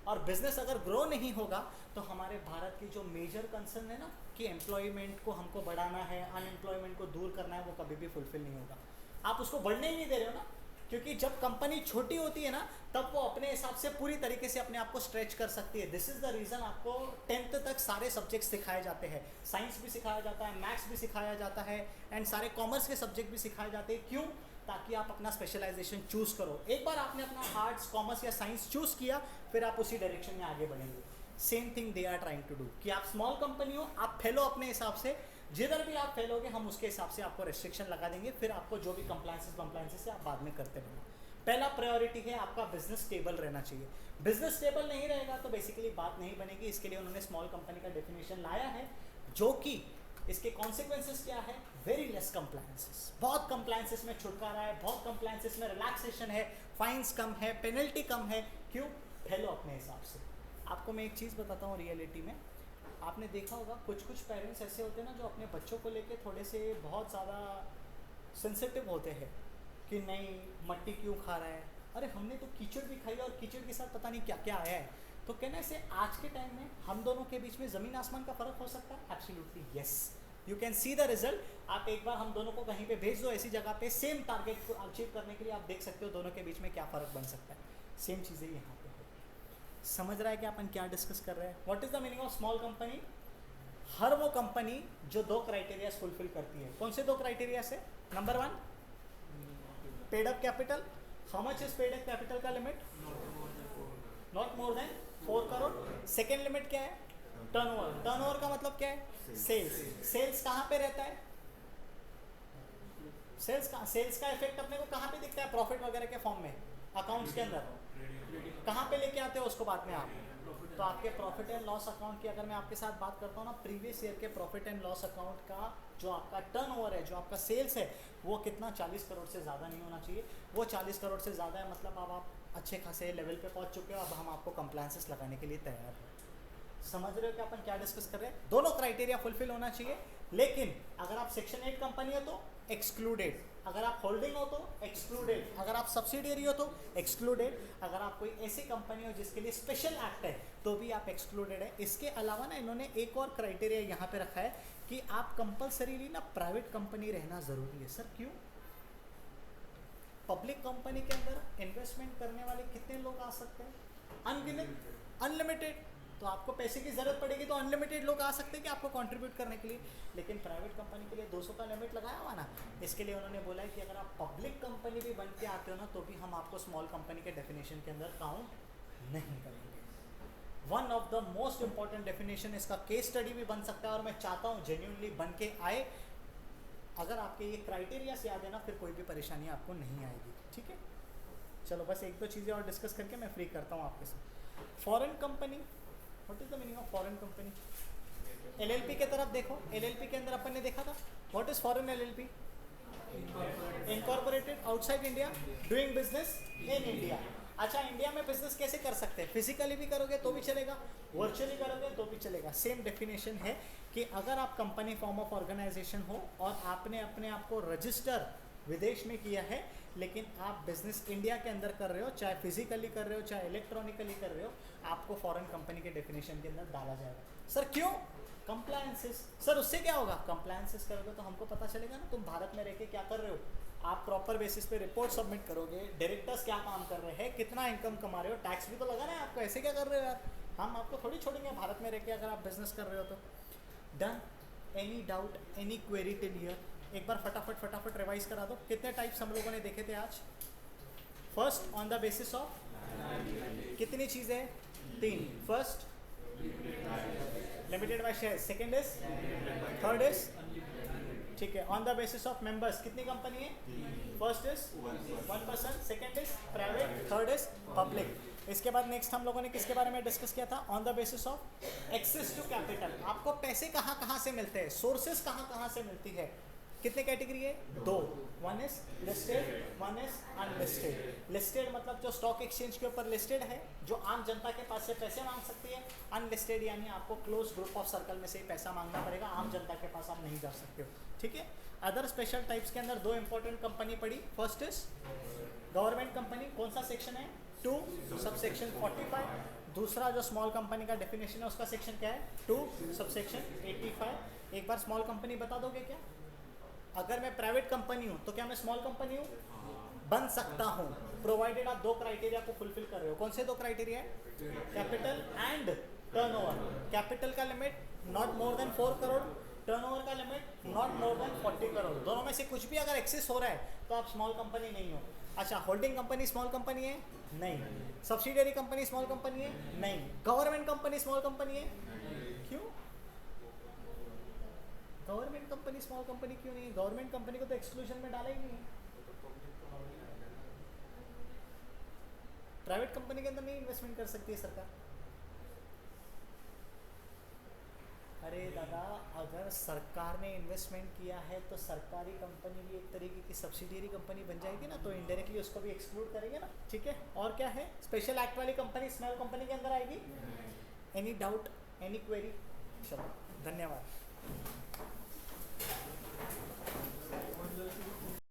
और बिजनेस अगर ग्रो नहीं होगा तो हमारे भारत की जो मेजर कंसर्न है ना कि एम्प्लॉयमेंट को हमको बढ़ाना है, अनएम्प्लॉयमेंट को दूर करना है, वो कभी भी फुलफिल नहीं होगा। आप उसको बढ़ने ही नहीं दे रहे हो ना, क्योंकि जब कंपनी छोटी होती है ना तब वो अपने हिसाब से पूरी तरीके से अपने आप को स्ट्रेच कर सकती है। दिस इज द रीज़न आपको 10th तक सारे सब्जेक्ट्स सिखाए जाते हैं, साइंस भी सिखाया जाता है, मैथ्स भी सिखाया जाता है, एंड सारे कॉमर्स के सब्जेक्ट भी सिखाए जाते हैं। क्यों? ताकि आप अपना स्पेशलाइजेशन चूज़ करो। एक बार आपने अपना आर्ट्स, कॉमर्स या साइंस चूज़ किया, फिर आप उसी डायरेक्शन में आगे बढ़ेंगे। Same thing they are trying to do कि आप स्मॉल कंपनी हो, आप फैलो अपने हिसाब से, जिधर भी आप फैलोगे हम उसके हिसाब से आपको रेस्ट्रिक्शन लगा देंगे, फिर आपको जो भी कंप्लायंसेस आप बाद में करते रहना। पहला प्रायोरिटी है आपका बिजनेस स्टेबल रहना चाहिए। बिजनेस स्टेबल नहीं रहेगा तो बेसिकली बात नहीं बनेगी। इसके लिए उन्होंने स्मॉल कंपनी का डेफिनेशन लाया है, जो कि इसके कॉन्सिक्वेंसेस क्या है? वेरी लेस कंप्लायंसेस, बहुत कंप्लायंसेस में छुटकारा है, बहुत कंप्लायंसेस में रिलैक्सेशन है, फाइन्स कम है, पेनल्टी कम है। क्यों? फैलो अपने हिसाब से। आपको मैं एक चीज़ बताता हूँ, रियलिटी में आपने देखा होगा कुछ कुछ पेरेंट्स ऐसे होते हैं ना जो अपने बच्चों को लेके थोड़े से बहुत ज़्यादा सेंसिटिव होते हैं कि नहीं मट्टी क्यों खा रहा है, अरे हमने तो कीचड़ भी खाई और कीचड़ के साथ पता नहीं क्या क्या आया है। तो कहना से आज के टाइम में हम दोनों के बीच में ज़मीन आसमान का फ़र्क हो सकता है? Absolutely yes, you can see the result. आप एक बार हम दोनों को कहीं पे भेज दो ऐसी जगह पे, सेम टारगेट को अचीव करने के लिए, आप देख सकते हो दोनों के बीच में क्या फ़र्क बन सकता है। सेम चीज़ें यहाँ पे है। समझ रहा है कि अपन क्या डिस्कस कर रहे हैं? What is the meaning of small company? हर वो कंपनी जो दो क्राइटेरियाज फुलफिल करती है। कौन से दो क्राइटेरियाज है? Number 1, paid up capital. How much is paid up capital का limit? Not more than 4 crore. Second limit क्या है? टर्नओवर। टर्नओवर का मतलब क्या है? सेल्स। सेल्स कहाँ पे रहता है? सेल्स का इफेक्ट अपने को कहाँ पे दिखता है? प्रॉफिट वगैरह के फॉर्म में, अकाउंट्स के अंदर। कहाँ पे लेके आते हो उसको बाद में आप? तो आपके प्रॉफिट एंड लॉस अकाउंट की अगर मैं आपके साथ बात करता हूँ ना, प्रीवियस ईयर के प्रॉफिट एंड लॉस अकाउंट का जो आपका टर्नओवर है, जो आपका सेल्स है, वो कितना? 40 करोड़ से ज़्यादा नहीं होना चाहिए। वो 40 करोड़ से ज़्यादा है मतलब अब आप अच्छे खासे लेवल पे पहुँच चुके हो, अब हम आपको कंप्लायंसेस लगाने के लिए तैयार हैं। समझ रहे हो कि अपन क्या डिस्कस कर रहे हैं? दोनों क्राइटेरिया फुलफिल होना चाहिए। लेकिन अगर आप सेक्शन 8 कंपनी हो तो एक्सक्लूडेड, अगर आप होल्डिंग हो तो एक्सक्लूडेड, अगर आप सब्सिडियरी हो तो एक्सक्लूडेड, अगर आप कोई ऐसी कंपनी हो जिसके लिए स्पेशल एक्ट है तो भी आप एक्सक्लूडेड है। इसके अलावा ना इन्होंने एक और क्राइटेरिया यहाँ पे रखा है कि आप कंपलसरीली ना प्राइवेट कंपनी रहना ज़रूरी है। सर क्यों? पब्लिक कंपनी के अंदर इन्वेस्टमेंट करने वाले कितने लोग आ सकते हैं? अनगिनत, अनलिमिटेड। तो आपको पैसे की ज़रूरत पड़ेगी तो अनलिमिटेड लोग आ सकते हैं कि आपको कंट्रीब्यूट करने के लिए। लेकिन प्राइवेट कंपनी के लिए 200 का लिमिट लगाया हुआ ना, इसके लिए उन्होंने बोला है कि अगर आप पब्लिक कंपनी भी बन के आते हो ना तो भी हम आपको स्मॉल कंपनी के डेफिनेशन के अंदर काउंट नहीं करेंगे। One of the most important definition, इसका केस स्टडी भी बन सकता है और मैं चाहता हूँ जेन्युइनली बन के आए। अगर आपके ये क्राइटेरिया से याद है ना, फिर कोई भी परेशानी आपको नहीं आएगी। ठीक है, चलो बस एक दो चीज़ें और डिस्कस करके मैं फ्री करता हूँ आपके साथ। Foreign company, what is the meaning of foreign company? LLP के तरफ देखो। एलएलपी के अंदर अपन ने देखा था what is foreign LLP? Incorporated outside India doing business in India. अच्छा, इंडिया में बिजनेस कैसे कर सकते हैं? फिजिकली भी करोगे तो भी चलेगा, वर्चुअली करोगे तो भी चलेगा। सेम डेफिनेशन है कि अगर आप कंपनी फॉर्म ऑफ ऑर्गेनाइजेशन हो और आपने अपने आप को रजिस्टर विदेश में किया है, लेकिन आप बिजनेस इंडिया के अंदर कर रहे हो, चाहे फिजिकली कर रहे हो चाहे इलेक्ट्रॉनिकली कर रहे हो, आपको फॉरेन कंपनी के डेफिनेशन के अंदर डाला जाएगा। सर क्यों? कंप्लायंसेस। सर उससे क्या होगा? कंप्लायंसेस करोगे तो हमको पता चलेगा ना तुम भारत में रह के क्या कर रहे हो। आप प्रॉपर बेसिस पे रिपोर्ट सबमिट करोगे, डायरेक्टर्स क्या काम कर रहे हैं, कितना इनकम कमा रहे हो, टैक्स भी तो लगाना है आपको। ऐसे क्या कर रहे हो यार? हम आपको थोड़ी छोड़ेंगे भारत में रह के अगर आप बिजनेस कर रहे हो तो। Done. Any doubt, any query till here? एक बार फटाफट रिवाइज करा दो। कितने टाइप्स हम लोगों ने देखे थे आज? First, on the basis of कितनी चीज़ें? 3। First limited by share, second is, third is, ठीक है, on the basis of members कितनी कंपनी है? First is 1 person, second is private, third is public. इसके बाद नेक्स्ट हम लोगों ने किसके बारे में डिस्कस किया था? On the basis of access to capital. आपको पैसे कहाँ कहाँ से मिलते हैं, सोर्सेस कहाँ कहाँ से मिलती है, कितने कैटेगरी है? दो, one is listed, one is unlisted. Listed मतलब जो स्टॉक एक्सचेंज के ऊपर लिस्टेड है, जो आम जनता के पास से पैसे मांग सकती है। अनलिस्टेड यानी आपको क्लोज ग्रुप ऑफ सर्कल में से ही पैसा मांगना पड़ेगा, आम जनता के पास आप नहीं जा सकते हो, ठीक है। अदर स्पेशल टाइप्स के अंदर दो इंपॉर्टेंट कंपनी पड़ी। फर्स्ट इज गवर्नमेंट कंपनी, कौन सा सेक्शन है? 2 सबसेक्शन 45। दूसरा जो स्मॉल कंपनी का डेफिनेशन है उसका सेक्शन क्या है? 2 सबसेक्शन 85। एक बार स्मॉल कंपनी बता दोगे क्या? अगर मैं प्राइवेट कंपनी हूँ तो क्या मैं स्मॉल कंपनी हूँ? बन सकता हूँ, प्रोवाइडेड आप दो क्राइटेरिया को फुलफिल कर रहे हो। कौन से दो क्राइटेरिया है? Capital and turnover. कैपिटल का limit not more than 4 crore, turnover का limit not more than 40 crore. दोनों में से कुछ भी अगर एक्सेस हो रहा है तो आप स्मॉल कंपनी नहीं हो। अच्छा, होल्डिंग कंपनी स्मॉल कंपनी है? नहीं। सब्सिडियरी कंपनी स्मॉल कंपनी है? नहीं। गवर्नमेंट कंपनी स्मॉल कंपनी है? क्यों? गवर्नमेंट कंपनी स्मॉल कंपनी क्यों नहीं है? गवर्नमेंट कंपनी को तो एक्सक्लूजन में डाला ही नहीं है। प्राइवेट कंपनी के अंदर नहीं इन्वेस्टमेंट कर सकती है सरकार। अरे दादा, अगर सरकार ने इन्वेस्टमेंट किया है तो सरकारी कंपनी भी एक तरीके की सब्सिडियरी कंपनी बन जाएगी ना, तो इनडायरेक्टली उसको भी एक्सक्लूड करेंगे ना, ठीक है। और क्या है? स्पेशल एक्ट वाली कंपनी स्मॉल कंपनी के अंदर आएगी। Any doubt, any query? चलो, धन्यवाद।